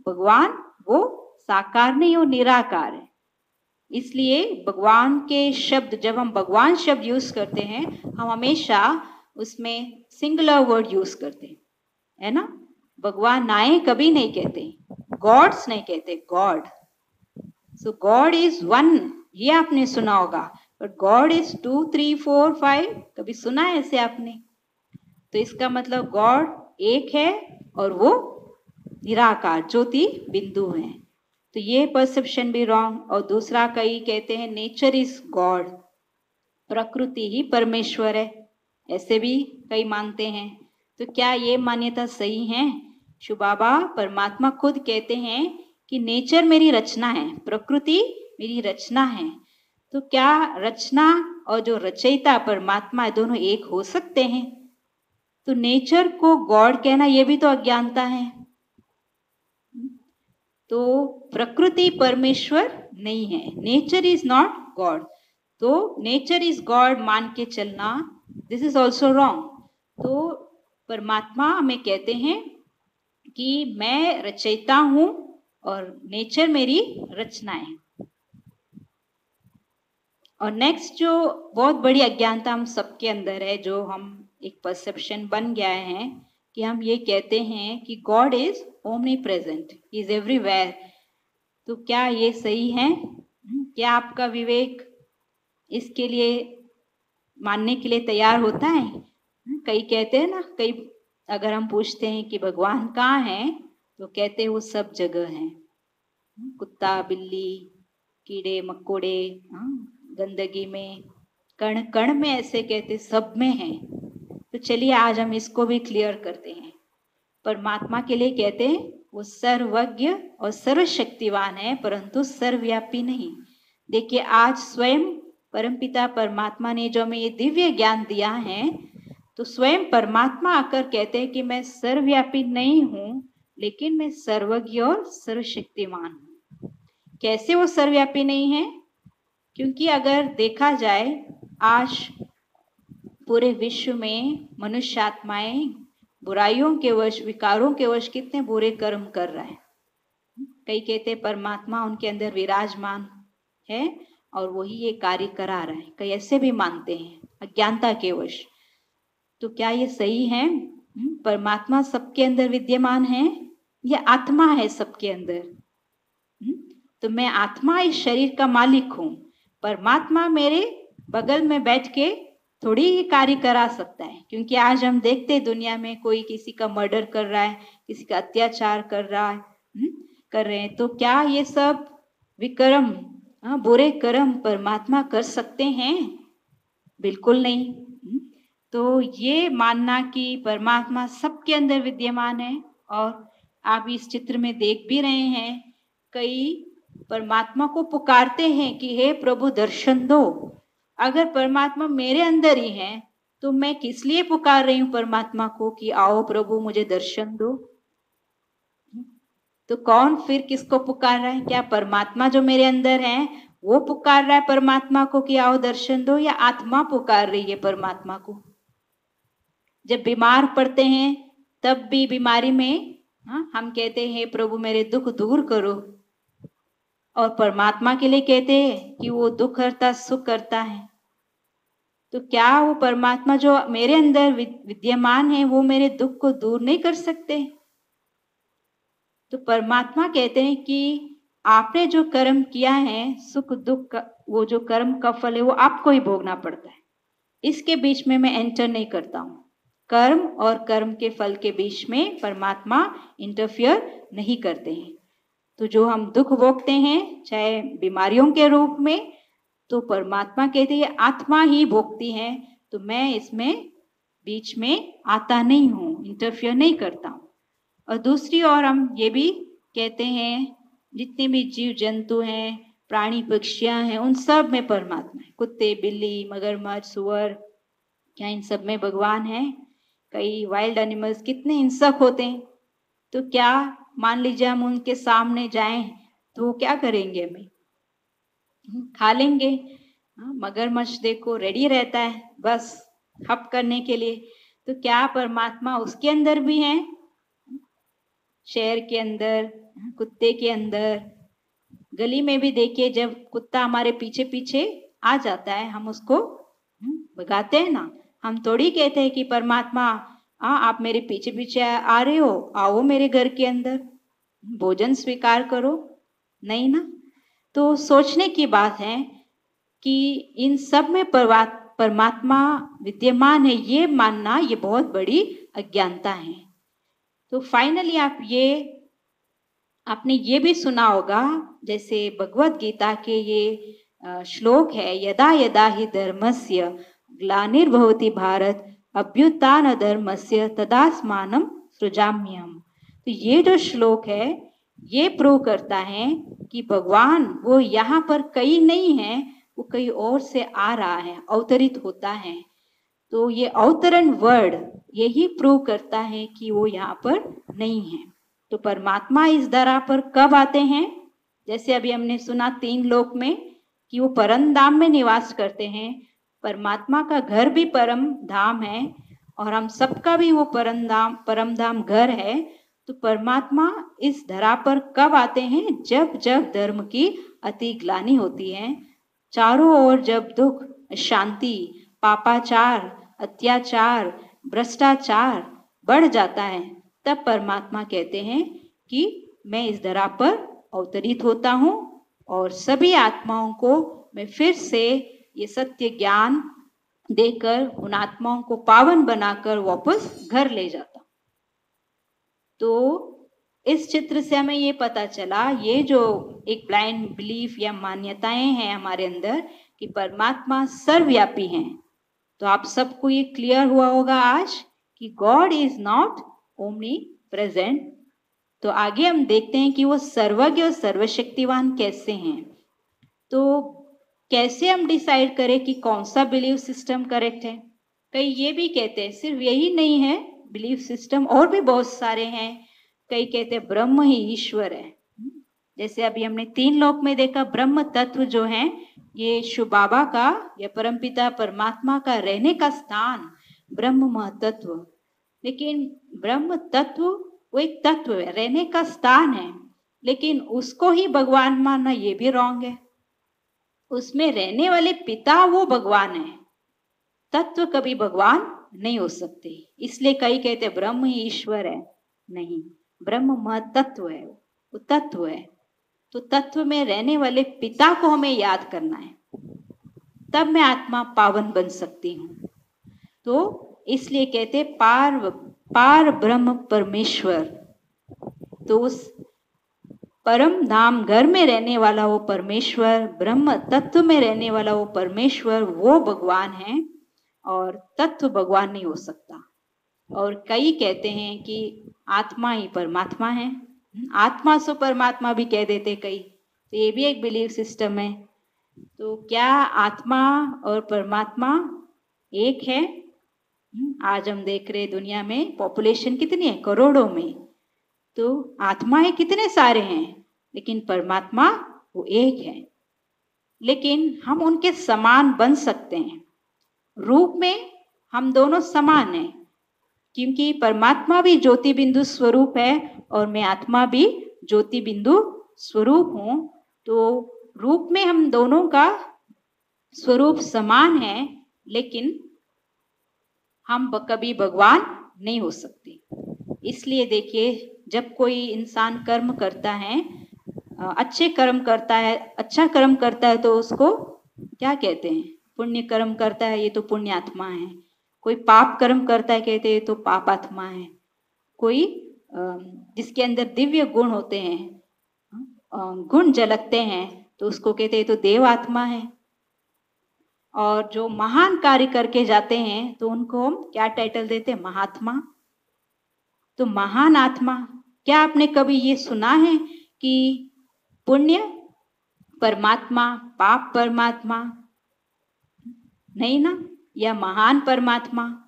भगवान वो साकार नहीं, वो निराकार है। इसलिए भगवान के शब्द, जब हम भगवान शब्द यूज करते हैं, हम हमेशा उसमें सिंगुलर वर्ड यूज करते हैं, है ना। भगवान नाए कभी नहीं कहते, गॉड्स नहीं कहते, God. So God is one, ये आपने सुना होगा, बट गॉड इज 2 3 4 5, कभी सुना है ऐसे आपने? तो इसका मतलब गॉड एक है और वो निराकार ज्योति बिंदु है। तो ये परसेप्शन भी रॉन्ग। और दूसरा, कई कहते हैं नेचर इज गॉड, प्रकृति ही परमेश्वर है, ऐसे भी कई मानते हैं। तो क्या ये मान्यता सही है? शिव बाबा परमात्मा खुद कहते हैं कि नेचर मेरी रचना है, प्रकृति मेरी रचना है। तो क्या रचना और जो रचयिता परमात्मा है, दोनों एक हो सकते हैं? तो नेचर को गॉड कहना ये भी तो अज्ञानता है। तो प्रकृति परमेश्वर नहीं है, नेचर इज नॉट गॉड। तो नेचर इज गॉड मान के चलना, दिस इज ऑल्सो रॉन्ग। तो परमात्मा हमें कहते हैं कि मैं रचयिता हूं और नेचर मेरी रचना है। और नेक्स्ट जो बहुत बड़ी अज्ञानता हम सबके अंदर है, जो हम एक परसेप्शन बन गया है कि हम ये कहते हैं कि God is omni present, is everywhere. तो क्या ये सही है? क्या आपका विवेक इसके लिए मानने के लिए तैयार होता है? कई कहते हैं ना, कई अगर हम पूछते हैं कि भगवान कहाँ है, तो कहते हैं वो सब जगह है, कुत्ता बिल्ली कीड़े मकोड़े, गंदगी में, कण कण में, ऐसे कहते सब में है। तो चलिए आज हम इसको भी क्लियर करते हैं। परमात्मा के लिए कहते हैं वो सर्वज्ञ और सर्वशक्तिवान है, परंतु सर्वव्यापी नहीं। देखिए आज स्वयं परमपिता परमात्मा ने जो हमें ये दिव्य ज्ञान दिया है, तो स्वयं परमात्मा आकर कहते हैं कि मैं सर्वव्यापी नहीं हूं, लेकिन मैं सर्वज्ञ और सर्वशक्तिमान हूं। कैसे वो सर्वव्यापी नहीं है? क्योंकि अगर देखा जाए आज पूरे विश्व में मनुष्य आत्माएं बुराइयों के वश, विकारों के वश कितने बुरे कर्म कर रहे हैं। कई कहते हैं परमात्मा उनके अंदर विराजमान है और वही ये कार्य करा रहा है, कई ऐसे भी मानते हैं अज्ञानता के वश। तो क्या ये सही है? परमात्मा सबके अंदर विद्यमान है या आत्मा है सबके अंदर? तो मैं आत्मा इस शरीर का मालिक हूँ, परमात्मा मेरे बगल में बैठ के थोड़ी ही कार्य करा सकता है। क्योंकि आज हम देखते हैं दुनिया में कोई किसी का मर्डर कर रहा है, किसी का अत्याचार कर रहा है, कर रहे हैं, तो क्या ये सब विकर्म, बुरे कर्म परमात्मा कर सकते हैं? बिल्कुल नहीं। तो ये मानना कि परमात्मा सबके अंदर विद्यमान है, और आप इस चित्र में देख भी रहे हैं, कई परमात्मा को पुकारते हैं कि हे प्रभु दर्शन दो। अगर परमात्मा मेरे अंदर ही है तो मैं किस लिए पुकार रही हूँ परमात्मा को कि आओ प्रभु मुझे दर्शन दो? तो कौन फिर किसको पुकार रहा है? क्या परमात्मा जो मेरे अंदर है वो पुकार रहा है परमात्मा को कि आओ दर्शन दो, या आत्मा पुकार रही है परमात्मा को? जब बीमार पड़ते हैं तब भी बीमारी में हम कहते हैं प्रभु मेरे दुख दूर करो, और परमात्मा के लिए कहते हैं कि वो दुख हरता सुख करता है। तो क्या वो परमात्मा जो मेरे अंदर विद्यमान है वो मेरे दुख को दूर नहीं कर सकते? तो परमात्मा कहते हैं कि आपने जो कर्म किया है, सुख दुख का वो जो कर्म का फल है वो आपको ही भोगना पड़ता है। इसके बीच में मैं एंटर नहीं करता हूँ। कर्म और कर्म के फल के बीच में परमात्मा इंटरफियर नहीं करते हैं। तो जो हम दुख भोगते हैं चाहे बीमारियों के रूप में, तो परमात्मा कहते हैं आत्मा ही भोगती है, तो मैं इसमें बीच में आता नहीं हूँ, इंटरफियर नहीं करता हूँ। और दूसरी ओर हम ये भी कहते हैं जितने भी जीव जंतु हैं, प्राणी पक्षियां हैं, उन सब में परमात्मा है। कुत्ते बिल्ली मगरमच्छ सुअर, क्या इन सब में भगवान है? कई वाइल्ड एनिमल्स कितने हिंसक होते हैं, तो क्या मान लीजिए हम उनके सामने जाएं तो वो क्या करेंगे? हमें खा लेंगे। मगरमच्छ देखो रेडी रहता है बस हप करने के लिए। तो क्या परमात्मा उसके अंदर भी है? शेर के अंदर, कुत्ते के अंदर, गली में भी देखिए जब कुत्ता हमारे पीछे पीछे आ जाता है हम उसको भगाते हैं ना। हम थोड़ी कहते हैं कि परमात्मा आप मेरे पीछे पीछे आ रहे हो, आओ मेरे घर के अंदर भोजन स्वीकार करो, नहीं ना। तो सोचने की बात है कि इन सब में परमात्मा विद्यमान है, ये मानना ये बहुत बड़ी अज्ञानता है। तो फाइनली आपने ये भी सुना होगा, जैसे भगवत गीता के ये श्लोक है, यदा यदा हि धर्मस्य ग्लानिर्भवति भारत अभ्युत्थान धर्मस्य तदास्मानं सृजाम्यहम्। तो ये जो श्लोक है ये प्रूव करता है कि भगवान वो यहाँ पर कहीं नहीं है, वो कहीं और से आ रहा है, अवतरित होता है। तो ये अवतरण वर्ड यही प्रूव करता है कि वो यहाँ पर नहीं है। तो परमात्मा इस धरा पर कब आते हैं? जैसे अभी हमने सुना 3 लोक में कि वो परम धाम में निवास करते हैं। परमात्मा का घर भी परम धाम है और हम सबका भी वो परम धाम घर है। तो परमात्मा इस धरा पर कब आते हैं? जब जब धर्म की अति ग्लानि होती है, चारों ओर जब दुख शांति पापाचार अत्याचार भ्रष्टाचार बढ़ जाता है, तब परमात्मा कहते हैं कि मैं इस धरा पर अवतरित होता हूँ और सभी आत्माओं को मैं फिर से ये सत्य ज्ञान देकर उन आत्माओं को पावन बनाकर वापस घर ले जाता हूँ। तो इस चित्र से हमें ये पता चला, ये जो एक ब्लाइंड बिलीफ या मान्यताएं हैं हमारे अंदर कि परमात्मा सर्वव्यापी हैं, तो आप सबको ये क्लियर हुआ होगा आज कि God is not omni present. तो आगे हम देखते हैं कि वो सर्वज्ञ और सर्वशक्तिवान कैसे हैं। तो कैसे हम डिसाइड करें कि कौन सा बिलीफ सिस्टम करेक्ट है? कई ये भी कहते हैं सिर्फ यही नहीं है बिलीफ सिस्टम, और भी बहुत सारे हैं। कई कहते हैं ब्रह्म ही ईश्वर है। जैसे अभी हमने 3 लोक में देखा, ब्रह्म तत्व जो है ये शिव बाबा का या परमपिता परमात्मा का रहने का स्थान ब्रह्म महतत्व। लेकिन ब्रह्म तत्व वो एक तत्व है, रहने का स्थान है, लेकिन उसको ही भगवान मानना ये भी रॉन्ग है। उसमें रहने वाले पिता वो भगवान है, तत्व कभी भगवान नहीं हो सकते। इसलिए कई कहते ब्रह्म ही ईश्वर है, नहीं, ब्रह्म महतत्व है, वो तत्व है। तो तत्व में रहने वाले पिता को हमें याद करना है, तब मैं आत्मा पावन बन सकती हूँ। तो इसलिए कहते पार ब्रह्म परमेश्वर। तो उस परम धाम घर में रहने वाला वो परमेश्वर, ब्रह्म तत्व में रहने वाला वो परमेश्वर, वो भगवान है और तत्व भगवान नहीं हो सकता। और कई कहते हैं कि आत्मा ही परमात्मा है, आत्मा सो परमात्मा भी कह देते कई, तो ये भी एक बिलीफ सिस्टम है। तो क्या आत्मा और परमात्मा एक है? आज हम देख रहे दुनिया में पॉपुलेशन कितनी है, करोड़ों में, तो आत्माएं कितने सारे हैं, लेकिन परमात्मा वो एक है। लेकिन हम उनके समान बन सकते हैं, रूप में हम दोनों समान हैं, क्योंकि परमात्मा भी ज्योति बिंदु स्वरूप है और मैं आत्मा भी ज्योति बिंदु स्वरूप हूँ। तो रूप में हम दोनों का स्वरूप समान है, लेकिन हम कभी भगवान नहीं हो सकते। इसलिए देखिए, जब कोई इंसान कर्म करता है, अच्छे कर्म करता है, अच्छा कर्म करता है, तो उसको क्या कहते हैं? पुण्य कर्म करता है, ये तो पुण्यात्मा है। कोई पाप कर्म करता है, कहते हैं तो पापात्मा है। कोई जिसके अंदर दिव्य गुण होते हैं, गुण झलकते हैं, तो उसको कहते हैं तो देवात्मा है। और जो महान कार्य करके जाते हैं, तो उनको हम क्या टाइटल देते हैं? महात्मा। तो महान आत्मा, क्या आपने कभी ये सुना है कि पुण्य परमात्मा, पाप परमात्मा? नहीं ना, या महान परमात्मा।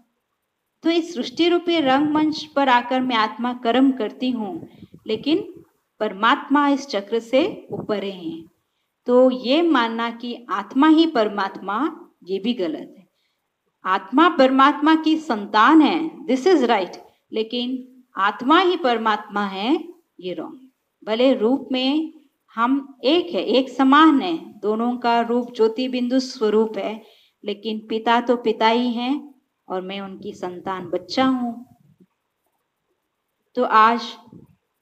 तो इस सृष्टि रूपी रंगमंच पर आकर मैं आत्मा कर्म करती हूँ, लेकिन परमात्मा इस चक्र से ऊपर हैं। तो ये मानना कि आत्मा ही परमात्मा, ये भी गलत है। आत्मा परमात्मा की संतान है, दिस इज राइट, लेकिन आत्मा ही परमात्मा है, ये रॉन्ग। भले रूप में हम एक है, एक समान है, दोनों का रूप ज्योति बिंदु स्वरूप है, लेकिन पिता तो पिता ही हैं और मैं उनकी संतान, बच्चा हूँ। तो आज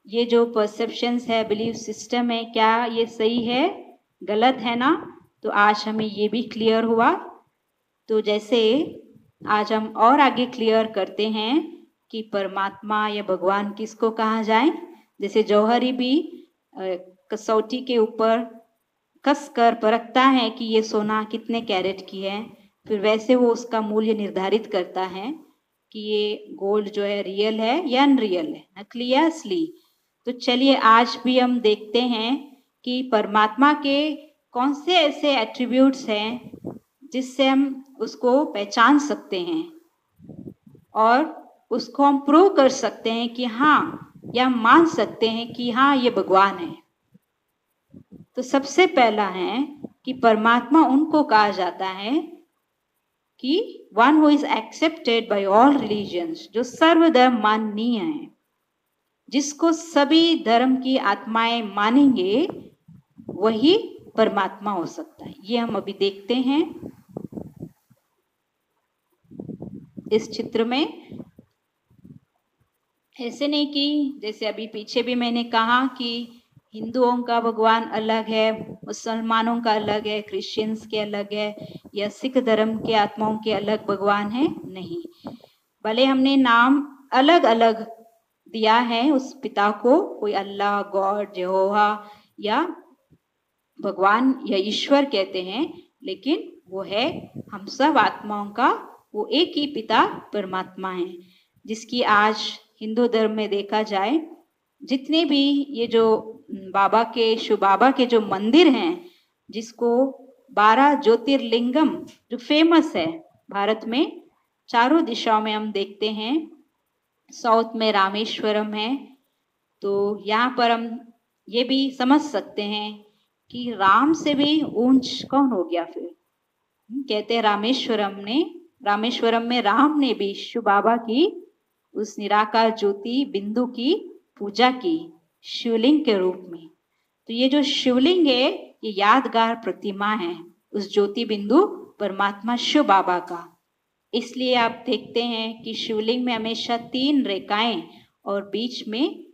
ये जो परसेप्शंस है, बिलीफ सिस्टम है, क्या ये सही है, गलत है ना? तो आज हमें ये भी क्लियर हुआ। तो जैसे आज हम और आगे क्लियर करते हैं कि परमात्मा या भगवान किसको कहा जाए। जैसे जौहरी भी कसौटी के ऊपर कस कर परखता है कि ये सोना कितने कैरेट की है, फिर वैसे वो उसका मूल्य निर्धारित करता है कि ये गोल्ड जो है रियल है या अनरियल है, नकली या असली। तो चलिए आज भी हम देखते हैं कि परमात्मा के कौन से ऐसे एट्रीब्यूट्स हैं जिससे हम उसको पहचान सकते हैं और उसको हम प्रूव कर सकते हैं कि हाँ, या मान सकते हैं कि हाँ, ये भगवान है। तो सबसे पहला है कि परमात्मा उनको कहा जाता है कि one who is accepted by all religions, जो सर्वधर्म माननीय है, जिसको सभी धर्म की आत्माएं मानेंगे, वही परमात्मा हो सकता है। ये हम अभी देखते हैं इस चित्र में। ऐसे नहीं कि जैसे अभी पीछे भी मैंने कहा कि हिंदुओं का भगवान अलग है, मुसलमानों का अलग है, क्रिश्चियंस के अलग है, या सिख धर्म के आत्माओं के अलग भगवान है, नहीं। भले हमने नाम अलग अलग दिया है उस पिता को, कोई अल्लाह, गॉड, यहोवा या भगवान या ईश्वर कहते हैं, लेकिन वो है हम सब आत्माओं का वो एक ही पिता परमात्मा है, जिसकी आज हिंदू धर्म में देखा जाए, जितने भी ये जो बाबा के, शिव बाबा के जो मंदिर हैं, जिसको 12 ज्योतिर्लिंगम जो फेमस है भारत में, चारों दिशाओं में हम देखते हैं। साउथ में रामेश्वरम है, तो यहाँ पर हम ये भी समझ सकते हैं कि राम से भी ऊंच कौन हो गया फिर। कहते हैं रामेश्वरम में राम ने भी शिव बाबा की उस निराकार ज्योति बिंदु की पूजा की शिवलिंग के रूप में। तो ये जो शिवलिंग है, ये यादगार प्रतिमा है उस ज्योति बिंदु परमात्मा शिव बाबा का। इसलिए आप देखते हैं कि शिवलिंग में हमेशा 3 रेखाएं और बीच में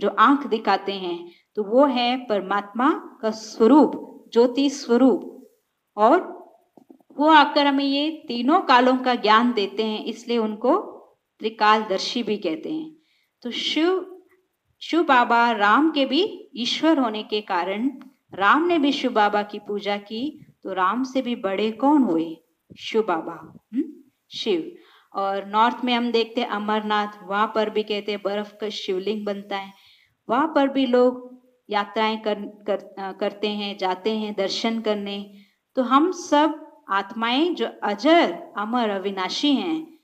जो आंख दिखाते हैं, तो वो है परमात्मा का स्वरूप, ज्योति स्वरूप। और वो आकर हमें ये तीनों कालों का ज्ञान देते हैं, इसलिए उनको त्रिकालदर्शी भी कहते हैं। तो शिव बाबा राम के भी ईश्वर होने के कारण राम ने भी शिव बाबा की पूजा की, तो राम से भी बड़े कौन हुए? शिव बाबा, शिव। और नॉर्थ में हम देखते हैं अमरनाथ, वहां पर भी कहते हैं बर्फ का शिवलिंग बनता है, वहां पर भी लोग यात्राएं करते हैं, जाते हैं दर्शन करने। तो हम सब आत्माएं जो अजर अमर अविनाशी हैं,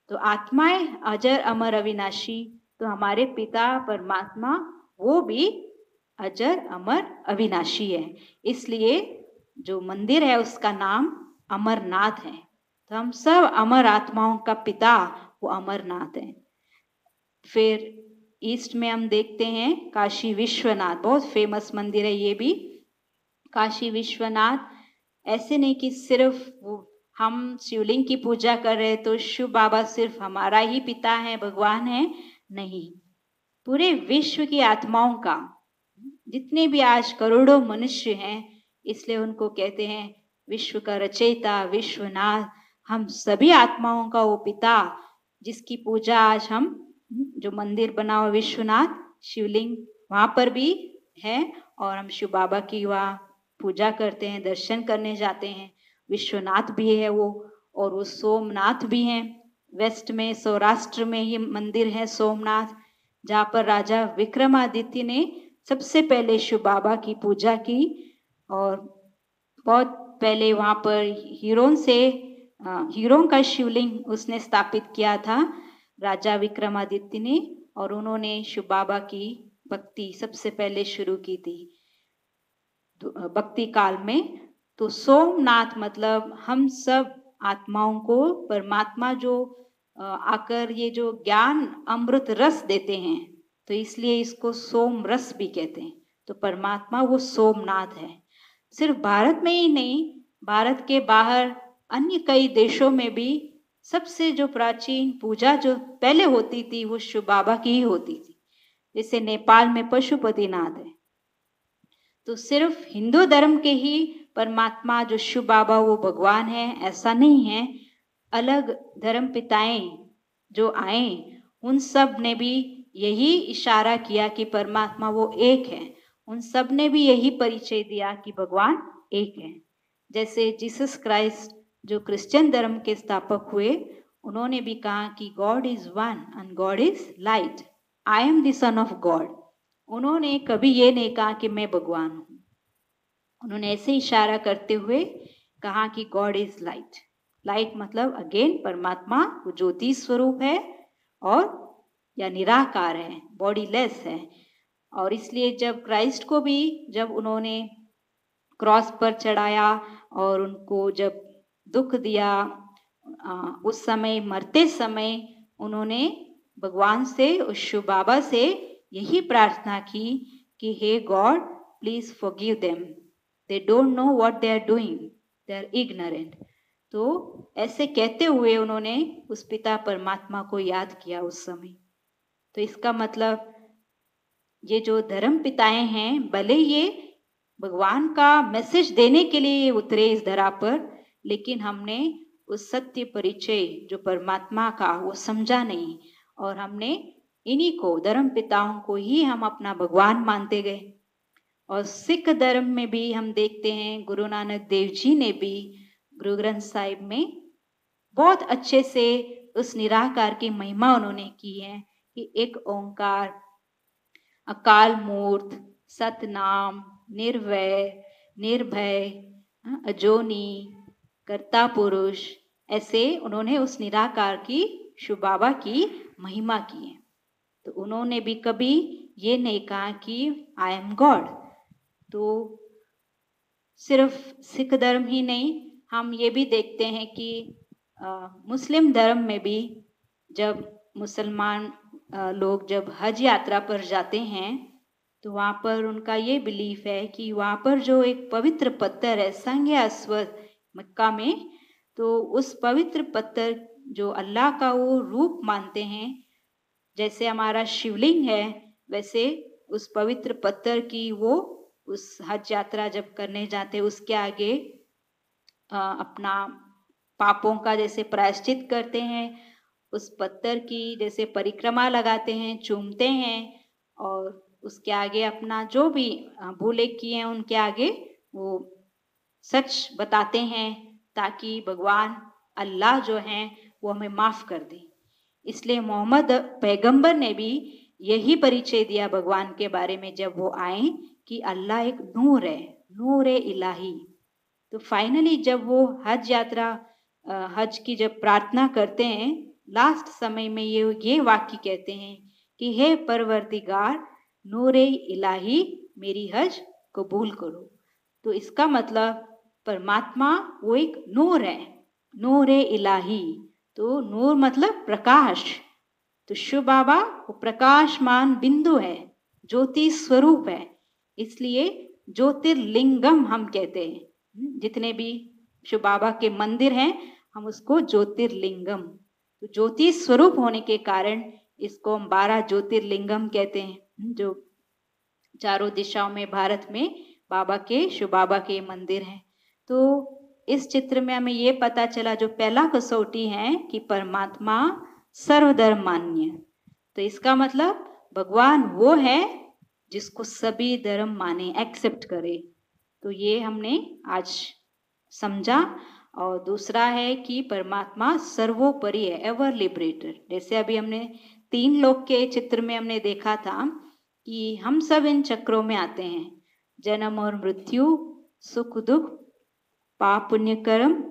तो आत्माएं अजर अमर अविनाशी, तो हमारे पिता परमात्मा वो भी अजर अमर अविनाशी है। इसलिए जो मंदिर है उसका नाम अमरनाथ है। तो हम सब अमर आत्माओं का पिता वो अमरनाथ है। फिर ईस्ट में हम देखते हैं काशी विश्वनाथ, बहुत फेमस मंदिर है ये भी। काशी विश्वनाथ ऐसे नहीं कि सिर्फ हम शिवलिंग की पूजा कर रहे तो शिव बाबा सिर्फ हमारा ही पिता है, भगवान है, नहीं, पूरे विश्व की आत्माओं का, जितने भी आज करोड़ों मनुष्य हैं, इसलिए उनको कहते हैं विश्व का रचयिता विश्वनाथ। हम सभी आत्माओं का वो पिता, जिसकी पूजा आज हम, जो मंदिर बना हुआ विश्वनाथ शिवलिंग वहां पर भी है, और हम शिव बाबा की वहाँ पूजा करते हैं, दर्शन करने जाते हैं। विश्वनाथ भी है वो, और वो सोमनाथ भी हैं। वेस्ट में सौराष्ट्र में ये मंदिर है सोमनाथ, जहाँ पर राजा विक्रमादित्य ने सबसे पहले शिव बाबा की पूजा की। और बहुत पहले वहाँ पर हीरों का शिवलिंग उसने स्थापित किया था राजा विक्रमादित्य ने, और उन्होंने शिव बाबा की भक्ति सबसे पहले शुरू की थी भक्ति काल में। तो सोमनाथ मतलब हम सब आत्माओं को परमात्मा जो आकर ये जो ज्ञान अमृत रस देते हैं, तो इसलिए इसको सोम रस भी कहते हैं। तो परमात्मा वो सोमनाथ है। सिर्फ भारत में ही नहीं, भारत के बाहर अन्य कई देशों में भी सबसे जो प्राचीन पूजा जो पहले होती थी वो शिव बाबा की ही होती थी। जैसे नेपाल में पशुपतिनाथ है। तो सिर्फ हिंदू धर्म के ही परमात्मा जो शिव बाबा वो भगवान है ऐसा नहीं है। अलग धर्म पिताएं जो आए उन सब ने भी यही इशारा किया कि परमात्मा वो एक है। उन सब ने भी यही परिचय दिया कि भगवान एक है। जैसे जीसस क्राइस्ट जो क्रिश्चियन धर्म के स्थापक हुए, उन्होंने भी कहा कि God is one and God is light, I am the son of God. उन्होंने कभी ये नहीं कहा कि मैं भगवान हूँ। उन्होंने ऐसे इशारा करते हुए कहा कि गॉड इज लाइट। लाइट मतलब अगेन परमात्मा वो ज्योति स्वरूप है और या निराकार है, बॉडीलेस है। और इसलिए जब क्राइस्ट को भी जब उन्होंने क्रॉस पर चढ़ाया और उनको जब दुख दिया, उस समय मरते समय उन्होंने भगवान से, उस शिव बाबा से यही प्रार्थना की कि हे God please forgive them, they don't know what they are doing, they are ignorant. तो ऐसे कहते हुए उन्होंने उस पिता परमात्मा को याद किया उस समय। तो इसका मतलब ये जो धर्म पिताएं हैं, भले ये भगवान का मैसेज देने के लिए ये उतरे इस धरा पर, लेकिन हमने उस सत्य परिचय जो परमात्मा का वो समझा नहीं, और हमने इन्हीं को धर्म पिताओं को ही हम अपना भगवान मानते गए। और सिख धर्म में भी हम देखते हैं गुरु नानक देव जी ने भी गुरु ग्रंथ साहिब में बहुत अच्छे से उस निराकार की महिमा उन्होंने की है कि एक ओंकार, अकाल मूर्त, सतनाम, निर्वय, निर्भय, अजोनी, कर्ता पुरुष, ऐसे उन्होंने उस निराकार की शिव बाबा की महिमा की है। तो उन्होंने भी कभी ये नहीं कहा कि आई एम गॉड। तो सिर्फ सिख धर्म ही नहीं, हम ये भी देखते हैं कि मुस्लिम धर्म में भी जब मुसलमान लोग जब हज यात्रा पर जाते हैं, तो वहाँ पर उनका ये बिलीफ है कि वहाँ पर जो एक पवित्र पत्थर है संग अस्वद मक्का में, तो उस पवित्र पत्थर जो अल्लाह का वो रूप मानते हैं, जैसे हमारा शिवलिंग है, वैसे उस पवित्र पत्थर की वो उस हज यात्रा जब करने जाते उसके आगे अपना पापों का जैसे प्रायश्चित करते हैं, उस पत्थर की जैसे परिक्रमा लगाते हैं, चूमते हैं और उसके आगे अपना जो भी भूले किए हैं उनके आगे वो सच बताते हैं ताकि भगवान अल्लाह जो हैं वो हमें माफ कर दे। इसलिए मोहम्मद पैगंबर ने भी यही परिचय दिया भगवान के बारे में जब वो आए कि अल्लाह एक नूर है, नूर इलाही। तो फाइनली जब वो हज यात्रा हज की जब प्रार्थना करते हैं लास्ट समय में ये वाक्य कहते हैं कि हे परवरदिगार नूरे इलाही मेरी हज कबूल करो। तो इसका मतलब परमात्मा वो एक नूर है, नूरे इलाही। तो नूर मतलब प्रकाश। तो शिव बाबा वो प्रकाशमान बिंदु है, ज्योति स्वरूप है, इसलिए ज्योतिर्लिंगम हम कहते हैं। जितने भी शिव बाबा के मंदिर हैं हम उसको ज्योतिर्लिंगम, तो ज्योति स्वरूप होने के कारण इसको हम 12 ज्योतिर्लिंगम कहते हैं, जो चारों दिशाओं में भारत में बाबा के शिव बाबा के मंदिर हैं। तो इस चित्र में हमें ये पता चला जो पहला कसौटी है कि परमात्मा सर्वधर्म मान्य। तो इसका मतलब भगवान वो है जिसको सभी धर्म माने, एक्सेप्ट करे। तो ये हमने आज समझा। और दूसरा है कि परमात्मा सर्वोपरि है, एवर लिबरेटर। जैसे अभी हमने 3 लोक के चित्र में हमने देखा था कि हम सब इन चक्रों में आते हैं, जन्म और मृत्यु, सुख दुख, पाप पुण्य कर्म,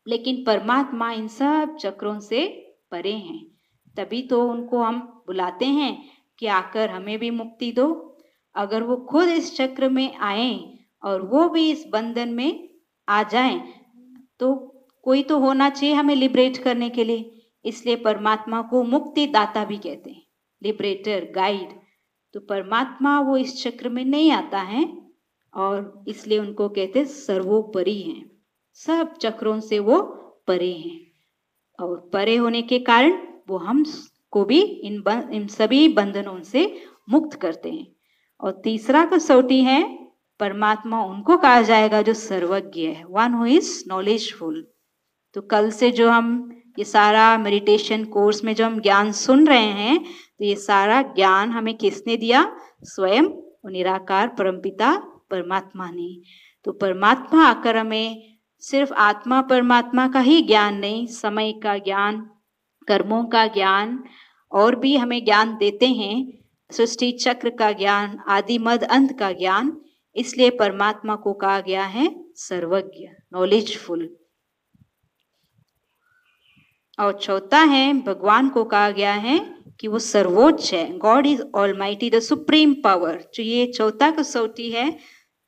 लेकिन परमात्मा इन सब चक्रों से परे हैं। तभी तो उनको हम बुलाते हैं कि आकर हमें भी मुक्ति दो। अगर वो खुद इस चक्र में आए और वो भी इस बंधन में आ जाएं तो कोई तो होना चाहिए हमें लिबरेट करने के लिए। इसलिए परमात्मा को मुक्ति दाता भी कहते हैं, लिबरेटर, गाइड। तो परमात्मा वो इस चक्र में नहीं आता है और इसलिए उनको कहते सर्वोपरि हैं, सब चक्रों से वो परे हैं। और परे होने के कारण वो हम को भी इन सभी बंधनों से मुक्त करते हैं। और तीसरा कसौटी है परमात्मा उनको कहा जाएगा जो सर्वज्ञ है, वन हु इज नॉलेजफुल। तो कल से जो हम ये सारा मेडिटेशन कोर्स में जो हम ज्ञान सुन रहे हैं, तो ये सारा ज्ञान हमें किसने दिया? स्वयं निराकार परमपिता परमात्मा ने। तो परमात्मा आकर हमें सिर्फ आत्मा परमात्मा का ही ज्ञान नहीं, समय का ज्ञान, कर्मों का ज्ञान और भी हमें ज्ञान देते हैं, सृष्टि चक्र का ज्ञान, आदि मध्य अंत का ज्ञान। इसलिए परमात्मा को कहा गया है सर्वज्ञ, नॉलेजफुल। और चौथा है भगवान को कहा गया है कि वो सर्वोच्च है, God is almighty, the supreme power. जो ये चौथा कसौटी है,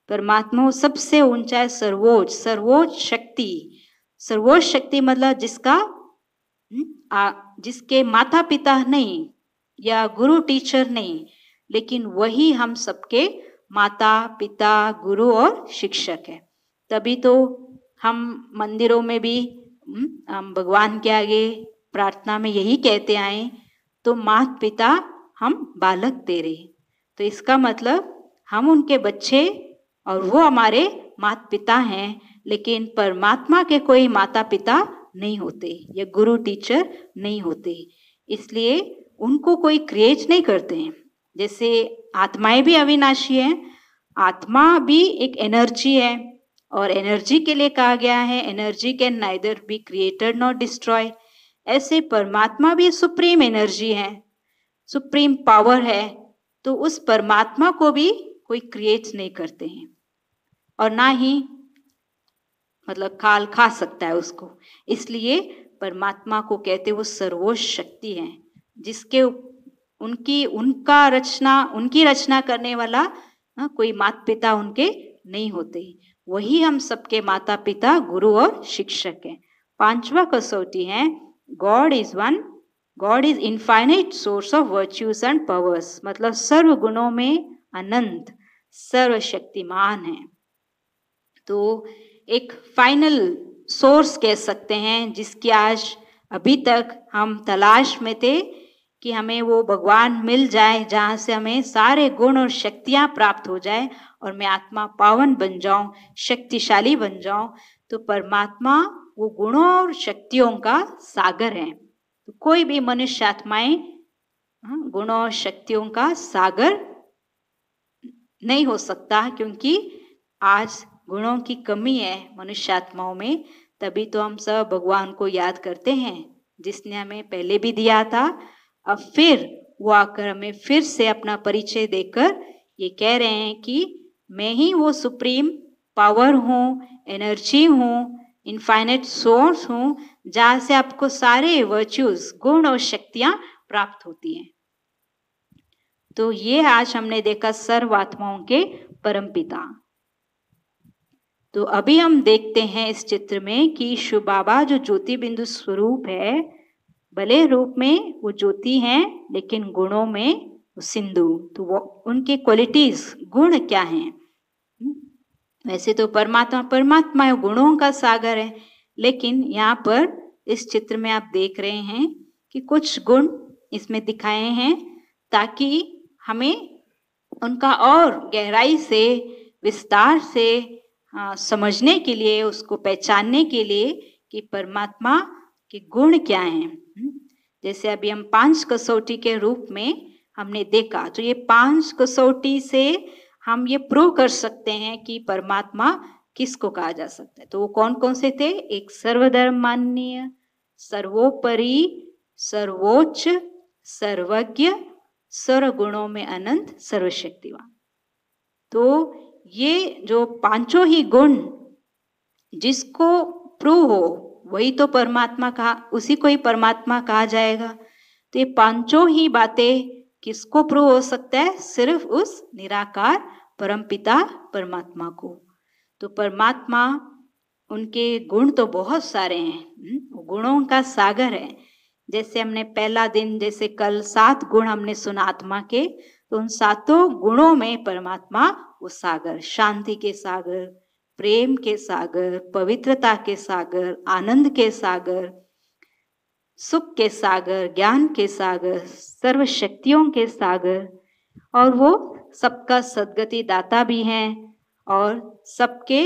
परमात्मा सबसे ऊंचा है, सर्वोच्च, सर्वोच्च शक्ति। सर्वोच्च शक्ति मतलब जिसके माता पिता नहीं या गुरु टीचर नहीं, लेकिन वही हम सबके माता पिता गुरु और शिक्षक है। तभी तो हम मंदिरों में भी हम भगवान के आगे प्रार्थना में यही कहते आए, तो माता पिता हम बालक तेरे। तो इसका मतलब हम उनके बच्चे और वो हमारे माता पिता हैं, लेकिन परमात्मा के कोई माता पिता नहीं होते या गुरु टीचर नहीं होते। इसलिए उनको कोई क्रिएट नहीं करते हैं। जैसे आत्माएं भी अविनाशी हैं, आत्मा भी एक एनर्जी है और एनर्जी के लिए कहा गया है energy can neither be created not destroy. ऐसे परमात्मा भी सुप्रीम एनर्जी है, सुप्रीम पावर है। तो उस परमात्मा को भी कोई क्रिएट नहीं करते हैं और ना ही मतलब काल खा सकता है उसको। इसलिए परमात्मा को कहते वो सर्वोच्च शक्ति है, जिसके उनकी रचना करने वाला कोई माता पिता उनके नहीं होते। वही हम सबके माता पिता गुरु और शिक्षक हैं। पांचवा कसौटी है God is one, God is infinite source of virtues and powers. मतलब सर्व गुणों में अनंत, सर्वशक्तिमान है। तो एक फाइनल सोर्स कह सकते हैं जिसकी आज अभी तक हम तलाश में थे कि हमें वो भगवान मिल जाए जहाँ से हमें सारे गुण और शक्तियाँ प्राप्त हो जाए और मैं आत्मा पावन बन जाऊं, शक्तिशाली बन जाऊं। तो परमात्मा वो गुणों और शक्तियों का सागर है। तो कोई भी मनुष्य आत्माएं गुणों और शक्तियों का सागर नहीं हो सकता, क्योंकि आज गुणों की कमी है मनुष्य आत्माओं में। तभी तो हम सब भगवान को याद करते हैं जिसने हमें पहले भी दिया था। अब फिर वो आकर हमें फिर से अपना परिचय देकर ये कह रहे हैं कि मैं ही वो सुप्रीम पावर हूँ, एनर्जी हूँ, इनफाइनाइट सोर्स हूँ, जहाँ से आपको सारे वर्च्यूज, गुण और शक्तियाँ प्राप्त होती हैं। तो ये आज हमने देखा सर्व आत्माओं के परमपिता। तो अभी हम देखते हैं इस चित्र में कि शिव बाबा जो ज्योति बिंदु स्वरूप है, भले रूप में वो ज्योति हैं लेकिन गुणों में वो सिंधु। तो वो उनके क्वालिटीज, गुण क्या हैं? वैसे तो परमात्मा गुणों का सागर है, लेकिन यहाँ पर इस चित्र में आप देख रहे हैं कि कुछ गुण इसमें दिखाए हैं ताकि हमें उनका और गहराई से, विस्तार से समझने के लिए, उसको पहचानने के लिए कि परमात्मा के गुण क्या हैं। जैसे अभी हम 5 कसौटी के रूप में हमने देखा, तो ये 5 कसौटी से हम ये प्रूव कर सकते हैं कि परमात्मा किसको कहा जा सकता है। तो वो कौन कौन से थे? एक सर्वधर्म माननीय, सर्वोपरि, सर्वोच्च, सर्वज्ञ, सर्वगुणों में अनंत, सर्वशक्तिवान। तो ये जो पांचों ही गुण जिसको प्रूव हो वही तो परमात्मा कहा, उसी को ही परमात्मा कहा जाएगा। तो ये पांचों ही बातें किसको प्रूव हो सकता है? सिर्फ उस निराकार परमपिता परमात्मा को। तो परमात्मा, उनके गुण तो बहुत सारे हैं, गुणों का सागर है। जैसे हमने पहला दिन, जैसे कल 7 गुण हमने सुना आत्मा के, तो उन 7 गुणों में परमात्मा वो सागर, शांति के सागर, प्रेम के सागर, पवित्रता के सागर, आनंद के सागर, सुख के सागर, ज्ञान के सागर, सर्व शक्तियों के सागर, और वो सबका सद्गति दाता भी हैं और सबके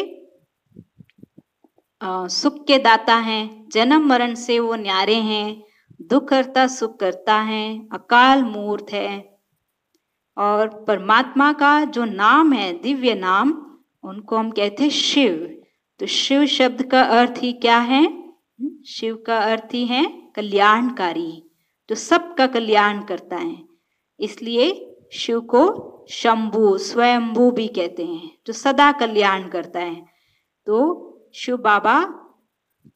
सुख के दाता हैं। जन्म मरण से वो न्यारे हैं, दुख करता सुख करता है, अकाल मूर्त है। और परमात्मा का जो नाम है, दिव्य नाम, उनको हम कहते हैं शिव। तो शिव शब्द का अर्थ ही क्या है? शिव का अर्थ ही है कल्याणकारी, जो सबका कल्याण करता है। इसलिए शिव को शंभु, स्वयंभू भी कहते हैं, जो सदा कल्याण करता है। तो शिव बाबा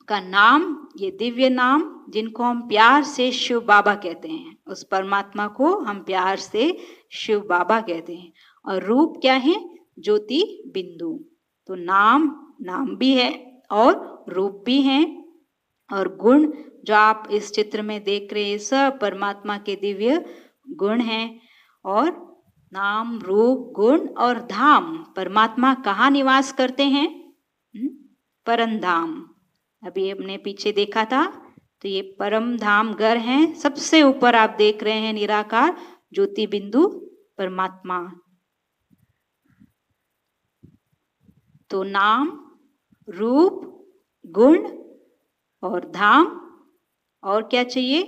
का नाम, ये दिव्य नाम, जिनको हम प्यार से शिव बाबा कहते हैं, उस परमात्मा को हम प्यार से शिव बाबा कहते हैं। और रूप क्या है? ज्योति बिंदु। तो नाम भी है और रूप भी है, और गुण जो आप इस चित्र में देख रहे हैं सब परमात्मा के दिव्य गुण हैं। और नाम, रूप, गुण और धाम, परमात्मा कहाँ निवास करते हैं? परम धाम। अभी हमने पीछे देखा था, तो ये परम धाम घर हैं। सबसे ऊपर आप देख रहे हैं निराकार ज्योति बिंदु परमात्मा। तो नाम, रूप, गुण और धाम, और क्या चाहिए?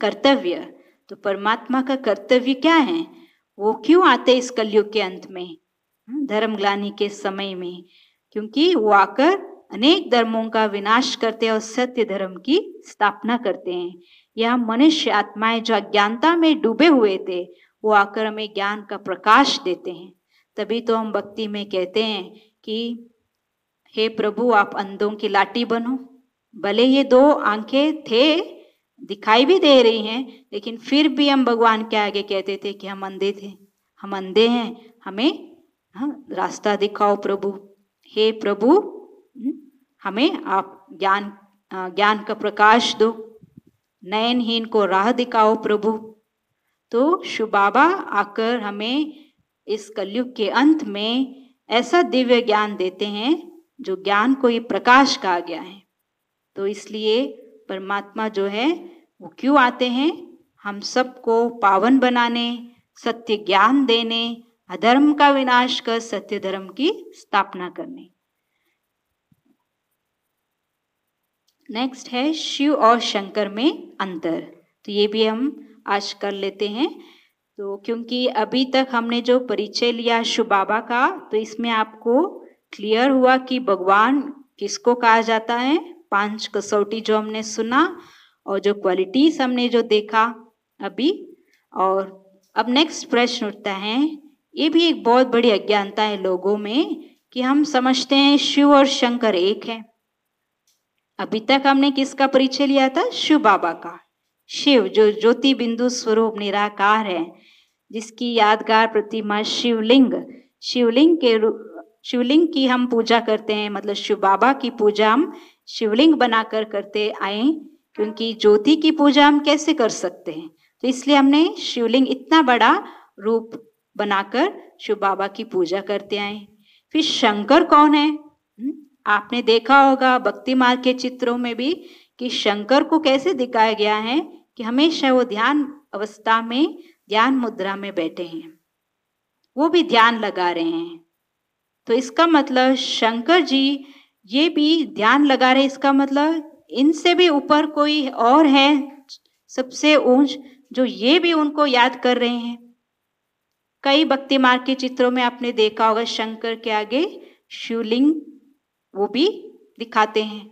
कर्तव्य। तो परमात्मा का कर्तव्य क्या है? वो क्यों आते इस कलयुग के अंत में, धर्मग्लानि के समय में? क्योंकि वो आकर अनेक धर्मों का विनाश करते हैं और सत्य धर्म की स्थापना करते हैं। यह मनुष्य आत्माएं जो अज्ञानता में डूबे हुए थे, वो आकर हमें ज्ञान का प्रकाश देते हैं। तभी तो हम भक्ति में कहते हैं कि हे प्रभु, आप अंधों की लाठी बनो। भले ये 2 आंखें थे, दिखाई भी दे रही हैं, लेकिन फिर भी हम भगवान के आगे कहते थे कि हम अंधे थे, हम अंधे हैं, हमें रास्ता दिखाओ प्रभु। हे प्रभु, हमें आप ज्ञान का प्रकाश दो, नयनहीन को राह दिखाओ प्रभु। तो शिव बाबा आकर हमें इस कलयुग के अंत में ऐसा दिव्य ज्ञान देते हैं जो ज्ञान को ही प्रकाश कहा गया है। तो इसलिए परमात्मा जो है वो क्यों आते हैं? हम सबको पावन बनाने, सत्य ज्ञान देने, अधर्म का विनाश कर सत्य धर्म की स्थापना करने। नेक्स्ट है शिव और शंकर में अंतर। तो ये भी हम आज कर लेते हैं। तो क्योंकि अभी तक हमने जो परिचय लिया शिव बाबा का, तो इसमें आपको क्लियर हुआ कि भगवान किसको कहा जाता है। 5 कसौटी जो हमने सुना और जो क्वालिटीज हमने जो देखा अभी। और अब नेक्स्ट प्रश्न उठता है, ये भी एक बहुत बड़ी अज्ञानता है लोगों में कि हम समझते हैं शिव और शंकर एक है। अभी तक हमने किसका परिचय लिया था? शिव बाबा का। शिव जो ज्योति बिंदु स्वरूप निराकार है, जिसकी यादगार प्रतिमा शिवलिंग की हम पूजा करते हैं। मतलब शिव बाबा की पूजा हम शिवलिंग बनाकर करते आए, क्योंकि ज्योति की पूजा हम कैसे कर सकते हैं। तो इसलिए हमने शिवलिंग इतना बड़ा रूप बनाकर शिव बाबा की पूजा करते आए। फिर शंकर कौन है? आपने देखा होगा भक्ति मार्ग के चित्रों में भी कि शंकर को कैसे दिखाया गया है कि हमेशा वो ध्यान अवस्था में, ध्यान मुद्रा में बैठे हैं, वो भी ध्यान लगा रहे हैं। तो इसका मतलब शंकर जी ये भी ध्यान लगा रहे, इसका मतलब इनसे भी ऊपर कोई और है सबसे ऊंच, जो ये भी उनको याद कर रहे हैं। कई भक्ति मार्ग के चित्रों में आपने देखा होगा शंकर के आगे शिवलिंग वो भी दिखाते हैं।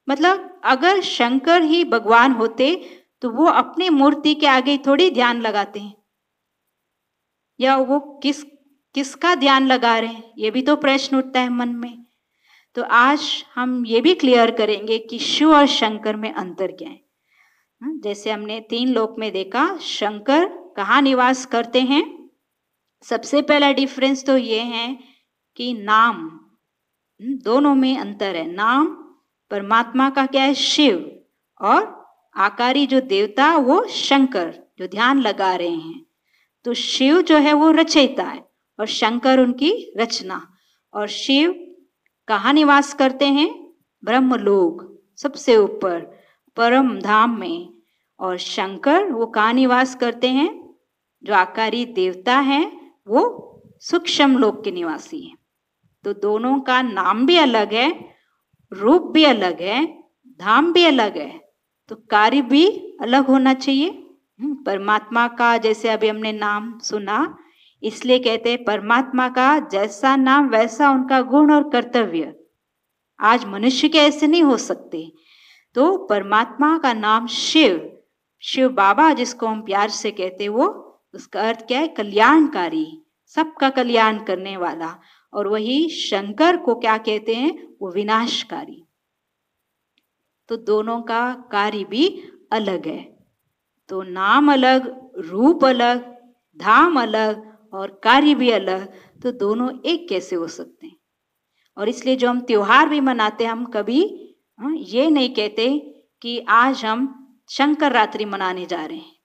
मतलब अगर शंकर ही भगवान होते तो वो अपनी मूर्ति के आगे थोड़ी ध्यान लगाते हैं, या वो किसका ध्यान लगा रहे हैं, ये भी तो प्रश्न उठता है मन में। तो आज हम ये भी क्लियर करेंगे कि शिव और शंकर में अंतर क्या है। जैसे हमने 3 लोक में देखा, शंकर कहाँ निवास करते हैं। सबसे पहला डिफरेंस तो ये है कि नाम, दोनों में अंतर है। नाम परमात्मा का क्या है? शिव, और आकारी जो देवता वो शंकर जो ध्यान लगा रहे हैं। तो शिव जो है वो रचयिता है और शंकर उनकी रचना। और शिव कहाँ निवास करते हैं? ब्रह्मलोक, सबसे ऊपर परम धाम में। और शंकर वो कहाँ निवास करते हैं? जो आकारी देवता है वो सूक्ष्म लोक के निवासी है। तो दोनों का नाम भी अलग है, रूप भी अलग है, धाम भी अलग है, तो कार्य भी अलग होना चाहिए। परमात्मा का जैसे अभी हमने नाम सुना, इसलिए कहते हैं परमात्मा का जैसा नाम वैसा उनका गुण और कर्तव्य। आज मनुष्य के ऐसे नहीं हो सकते। तो परमात्मा का नाम शिव, शिव बाबा जिसको हम प्यार से कहते हैं, वो उसका अर्थ क्या है? कल्याणकारी, सबका कल्याण करने वाला। और वही शंकर को क्या कहते हैं? वो विनाशकारी। तो दोनों का कार्य भी अलग है। तो नाम अलग, रूप अलग, धाम अलग और कार्य भी अलग, तो दोनों एक कैसे हो सकते हैं। और इसलिए जो हम त्योहार भी मनाते हैं, हम कभी ये नहीं कहते कि आज हम शंकर रात्रि मनाने जा रहे हैं।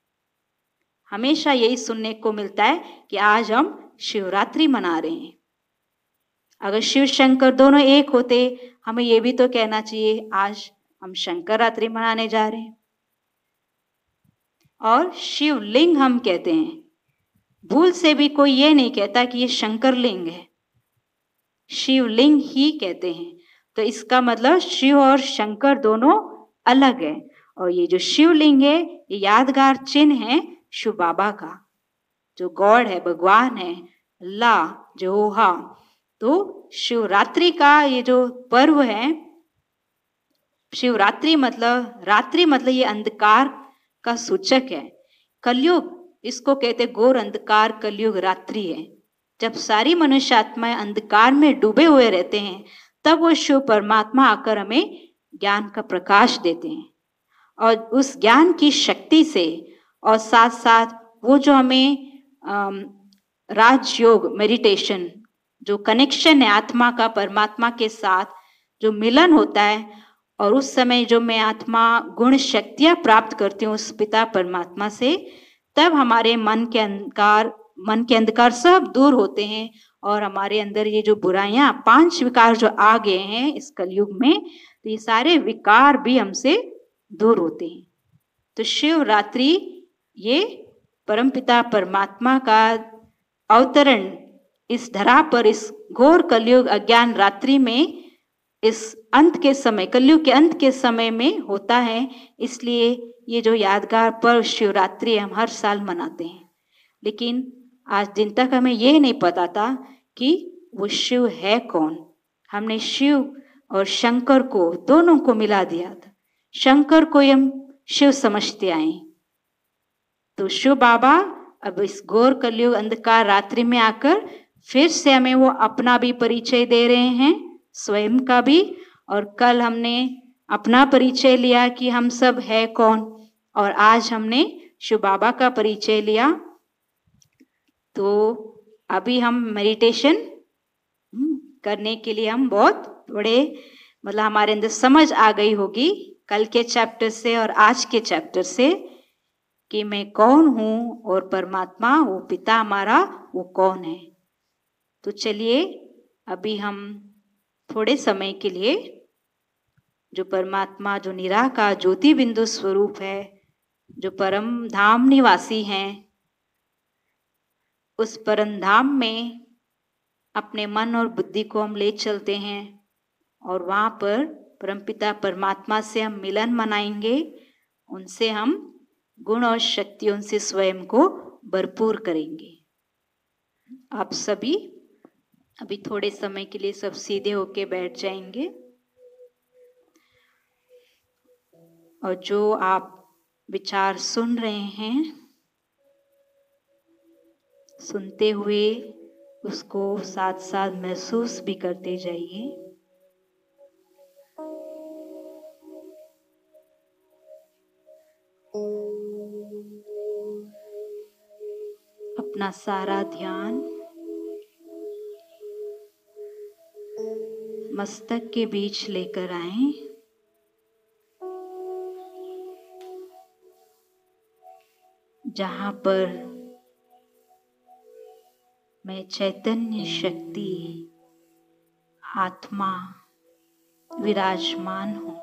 हमेशा यही सुनने को मिलता है कि आज हम शिवरात्रि मना रहे हैं। अगर शिव शंकर दोनों एक होते, हमें ये भी तो कहना चाहिए आज हम शंकर रात्रि मनाने जा रहे हैं। और शिवलिंग हम कहते हैं, भूल से भी कोई ये नहीं कहता कि ये शंकर लिंग है, शिवलिंग ही कहते हैं। तो इसका मतलब शिव और शंकर दोनों अलग है। और ये जो शिवलिंग है ये यादगार चिन्ह है शिव बाबा का, जो गॉड है, भगवान है, अल्लाह, जेहोवा। तो शिवरात्रि का ये जो पर्व है, शिवरात्रि मतलब, रात्रि मतलब ये अंधकार का सूचक है। कलयुग इसको कहते, घोर अंधकार कलयुग रात्रि है। जब सारी मनुष्य आत्माएं अंधकार में डूबे हुए रहते हैं, तब वो शिव परमात्मा आकर हमें ज्ञान का प्रकाश देते हैं। और उस ज्ञान की शक्ति से और साथ साथ वो जो हमें राजयोग मेडिटेशन, जो कनेक्शन है आत्मा का परमात्मा के साथ, जो मिलन होता है, और उस समय जो मैं आत्मा गुण शक्तियां प्राप्त करती हूँ उस पिता परमात्मा से, तब हमारे मन के अंधकार सब दूर होते हैं। और हमारे अंदर ये जो बुराइयां, 5 विकार जो आ गए हैं इस कलयुग में, तो ये सारे विकार भी हमसे दूर होते हैं। तो शिवरात्रि ये परमपिता परमात्मा का अवतरण इस धरा पर, इस घोर कलयुग अज्ञान रात्रि में, इस अंत के समय, कलयुग के अंत के समय में होता है। इसलिए ये जो यादगार पर्व शिवरात्रि हम हर साल मनाते हैं। लेकिन आज दिन तक हमें ये नहीं पता था कि वो शिव है कौन। हमने शिव और शंकर को, दोनों को मिला दिया था। शंकर को हम शिव समझते आए, तो शिव बाबा अब इस घोर कलयुग अंधकार रात्रि में आकर फिर से हमें वो अपना भी परिचय दे रहे हैं, स्वयं का भी। और कल हमने अपना परिचय लिया कि हम सब है कौन, और आज हमने शिव बाबा का परिचय लिया। तो अभी हम मेडिटेशन करने के लिए हम बहुत बड़े, मतलब हमारे अंदर समझ आ गई होगी कल के चैप्टर से और आज के चैप्टर से कि मैं कौन हूँ और परमात्मा, वो पिता हमारा, वो कौन है। तो चलिए अभी हम थोड़े समय के लिए जो परमात्मा, जो निराकार ज्योति बिंदु स्वरूप है, जो परम धाम निवासी हैं, उस परम धाम में अपने मन और बुद्धि को हम ले चलते हैं और वहाँ पर परमपिता परमात्मा से हम मिलन मनाएंगे। उनसे हम गुण और शक्तियों से स्वयं को भरपूर करेंगे। आप सभी अभी थोड़े समय के लिए सब सीधे होके बैठ जाएंगे और जो आप विचार सुन रहे हैं, सुनते हुए उसको साथ साथ महसूस भी करते जाइए। अपना सारा ध्यान मस्तक के बीच लेकर आएं। जहां पर मैं चैतन्य शक्ति, आत्मा विराजमान हूं।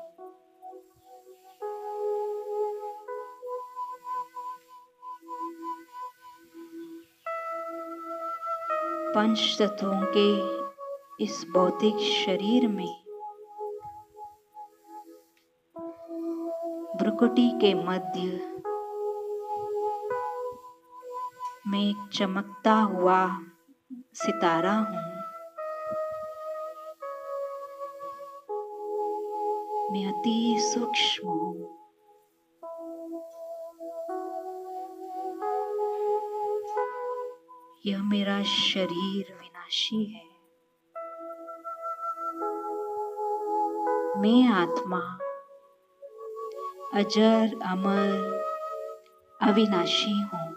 पंच तत्वों के इस भौतिक शरीर में भ्रुकुटी के मध्य में एक चमकता हुआ सितारा हूं। मैं अति सूक्ष्म हूं। यह मेरा शरीर विनाशी है। मैं आत्मा अजर अमर अविनाशी हूं।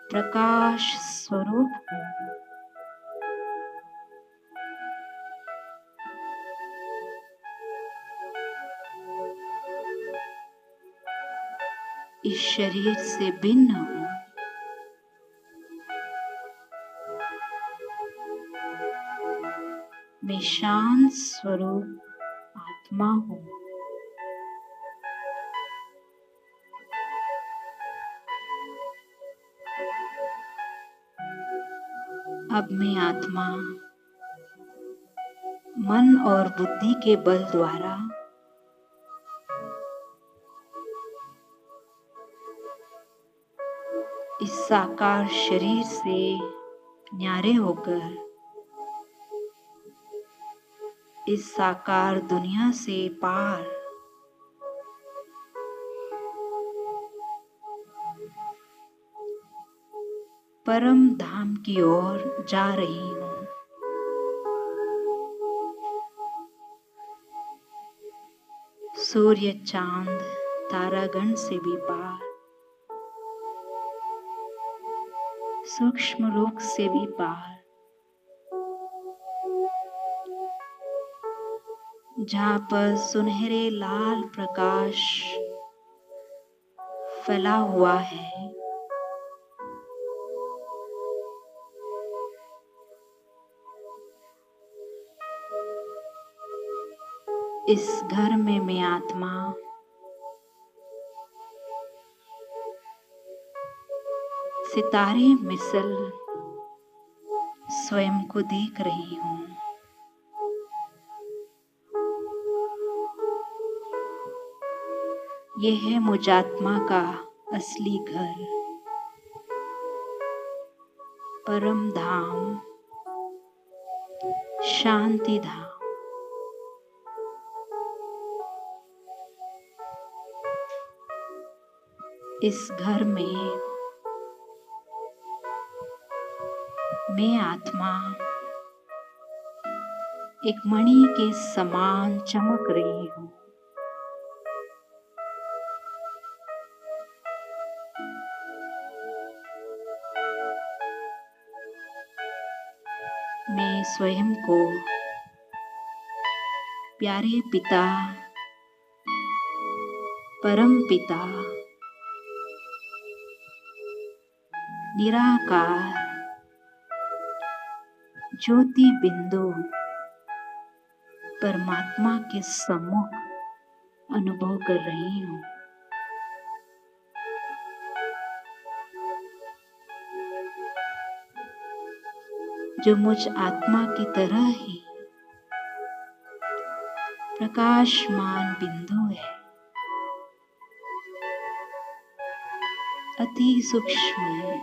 प्रकाश स्वरूप हूं। इस शरीर से भिन्न हूं। मैं शांत स्वरूप आत्मा हूं। अब मैं आत्मा मन और बुद्धि के बल द्वारा इस साकार शरीर से न्यारे होकर इस साकार दुनिया से पार परम धाम की ओर जा रही हूं। सूर्य, चांद, तारागण से भी पार, सूक्ष्म लोक से भी पार, जहां पर सुनहरे लाल प्रकाश फैला हुआ है। इस घर में मैं आत्मा सितारे मिसल स्वयं को देख रही हूँ। ये है मुझ आत्मा का असली घर, परम धाम, शांति धाम। इस घर में मैं आत्मा एक मणि के समान चमक रही हूँ। मैं स्वयं को प्यारे पिता, परम पिता, निराकार, ज्योति बिंदु परमात्मा के सम्मुख अनुभव कर रही हूँ। जो मुझ आत्मा की तरह ही प्रकाशमान बिंदु है, अति सूक्ष्म है।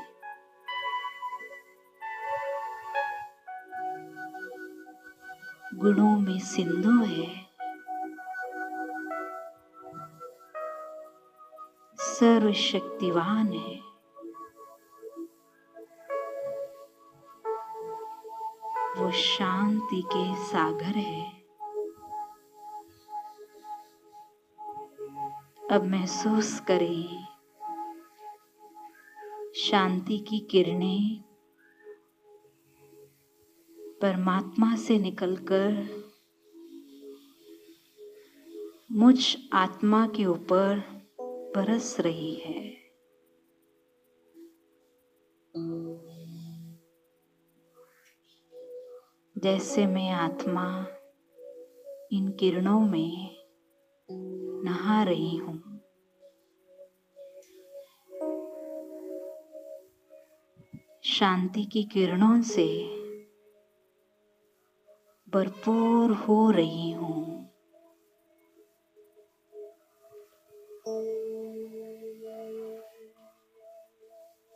गुणों में सिंधु है, सर्वशक्तिवान है। वो शांति के सागर है। अब महसूस करें शांति की किरणें परमात्मा से निकलकर मुझ आत्मा के ऊपर बरस रही है। जैसे मैं आत्मा इन किरणों में नहा रही हूँ। शांति की किरणों से भरपूर हो रही हूँ।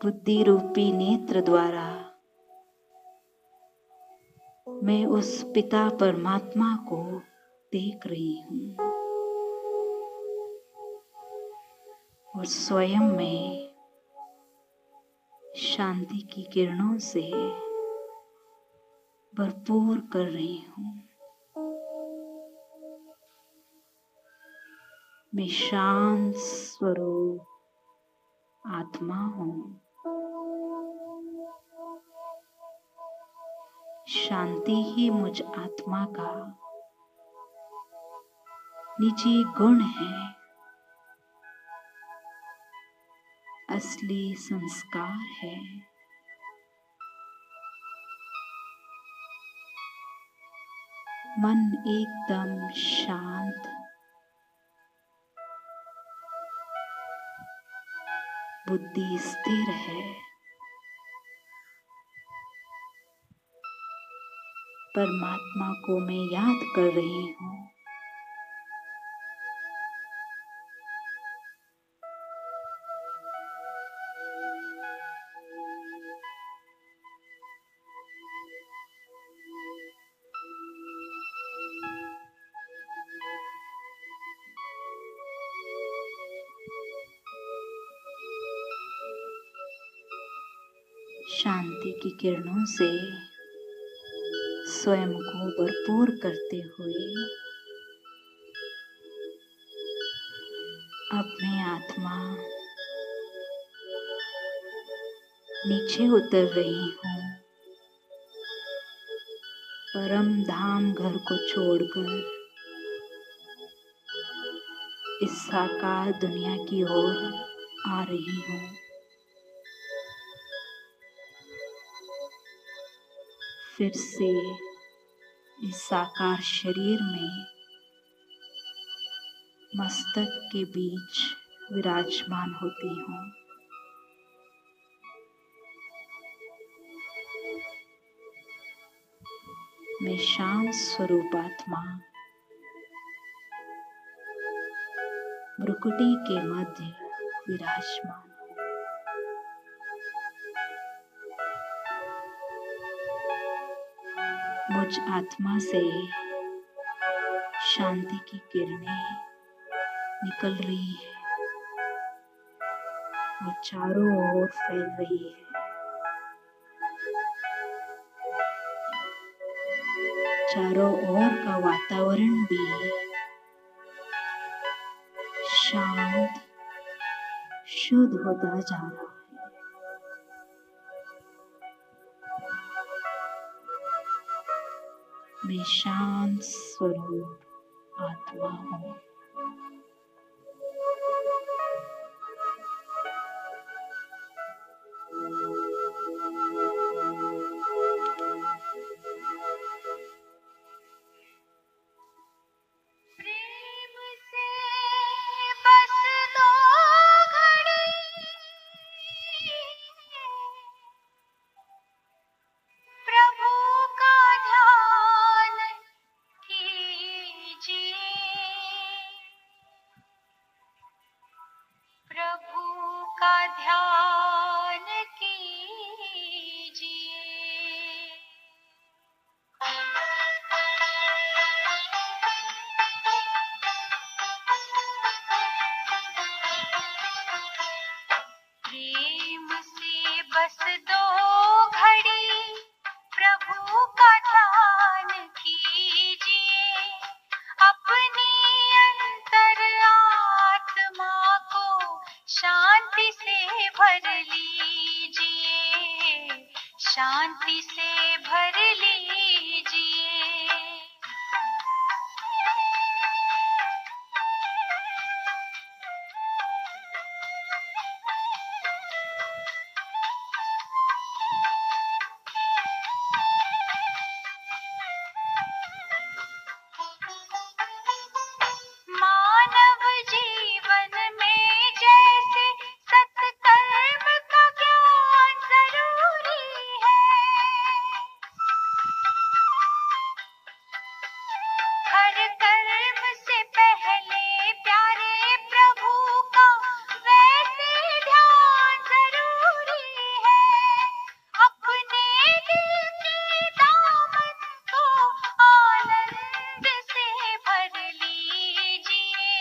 बुद्धि रूपी नेत्र द्वारा मैं उस पिता परमात्मा को देख रही हूँ और स्वयं में शांति की किरणों से भरपूर कर रही हूँ। मैं शांत स्वरूप आत्मा हूँ। शांति ही मुझ आत्मा का निजी गुण है, असली संस्कार है। मन एकदम शांत, बुद्धि स्थिर है। परमात्मा को मैं याद कर रही हूँ। शांति की किरणों से स्वयं को भरपूर करते हुए अब मैं आत्मा नीचे उतर रही हूँ। परम धाम घर को छोड़कर इस साकार दुनिया की ओर आ रही हूँ। फिर से इस साकार शरीर में मस्तक के बीच विराजमान होती हूँ। मैं शांत स्वरूप आत्मा भ्रुकुटी के मध्य विराजमान हूँ। मुझ आत्मा से शांति की किरणें निकल रही है और चारों ओर फैल रही है। चारों ओर का वातावरण भी शांत शुद्ध होता जा रहा है। मैं शांत स्वरूप आत्मा हूँ। शांति से भर लीजिए। मानव जीवन में जैसे सत्कर्म का ज्ञान जरूरी है, हर कर्म से पहले प्यारे प्रभु का वैसे ध्यान जरूरी है। अपने दिल के दामन को आनंद से भर लीजिए,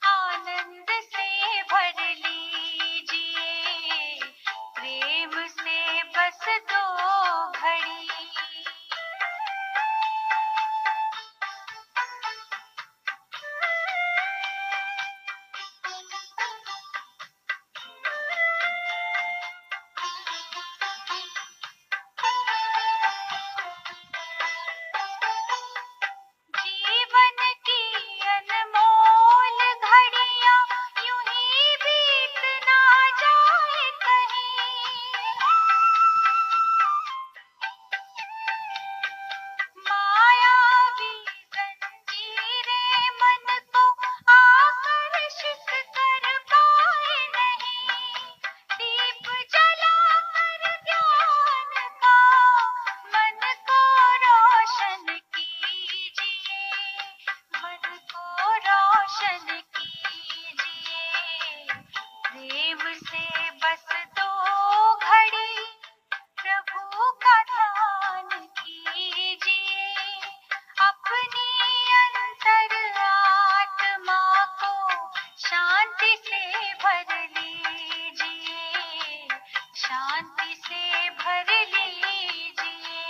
आनंद से भर लीजिए। प्रेम से बस दो घड़ी। जीवन की अनमोल घड़ियां यूं ही बीत ना जाए कहीं। मायावी जंजीरें मन को आकर्षित कर पाए नहीं। दीप जलाकर ज्ञान का मन को रोशन कीजिए, मन को रोशन कीजिए। प्रेम से बस दो घड़ी प्रभु का ध्यान कीजिए। अपनी अंतर आत्मा को शांति से भर लीजिए, शांति से भर लीजिए।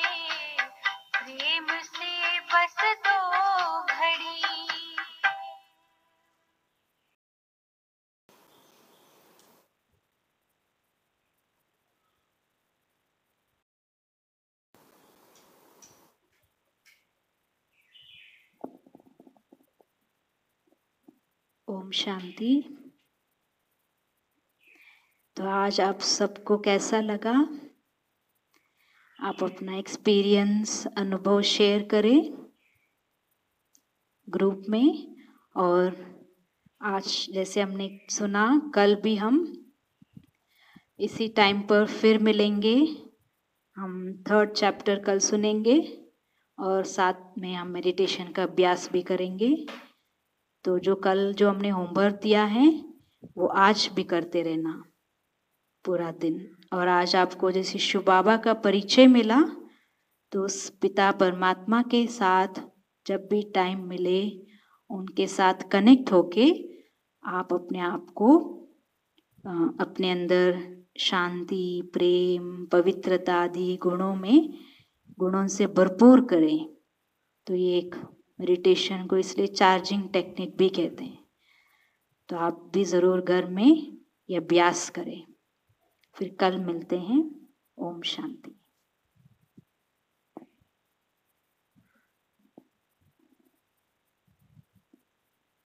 प्रेम से बस दो घड़ी। ओम शांति। तो आज आप सबको कैसा लगा? आप अपना एक्सपीरियंस, अनुभव शेयर करें ग्रुप में, और आज जैसे हमने सुना, कल भी हम इसी टाइम पर फिर मिलेंगे। हम 3rd चैप्टर कल सुनेंगे और साथ में हम मेडिटेशन का अभ्यास भी करेंगे। तो जो हमने होमवर्क दिया है वो आज भी करते रहना पूरा दिन। और आज आपको जैसे शिव बाबा का परिचय मिला, तो उस पिता परमात्मा के साथ जब भी टाइम मिले उनके साथ कनेक्ट होके आप अपने आप को अपने अंदर शांति, प्रेम, पवित्रता आदि गुणों से भरपूर करें। तो ये एक मेडिटेशन को इसलिए चार्जिंग टेक्निक भी कहते हैं। तो आप भी ज़रूर घर में ये अभ्यास करें। फिर कल मिलते हैं। ओम शांति।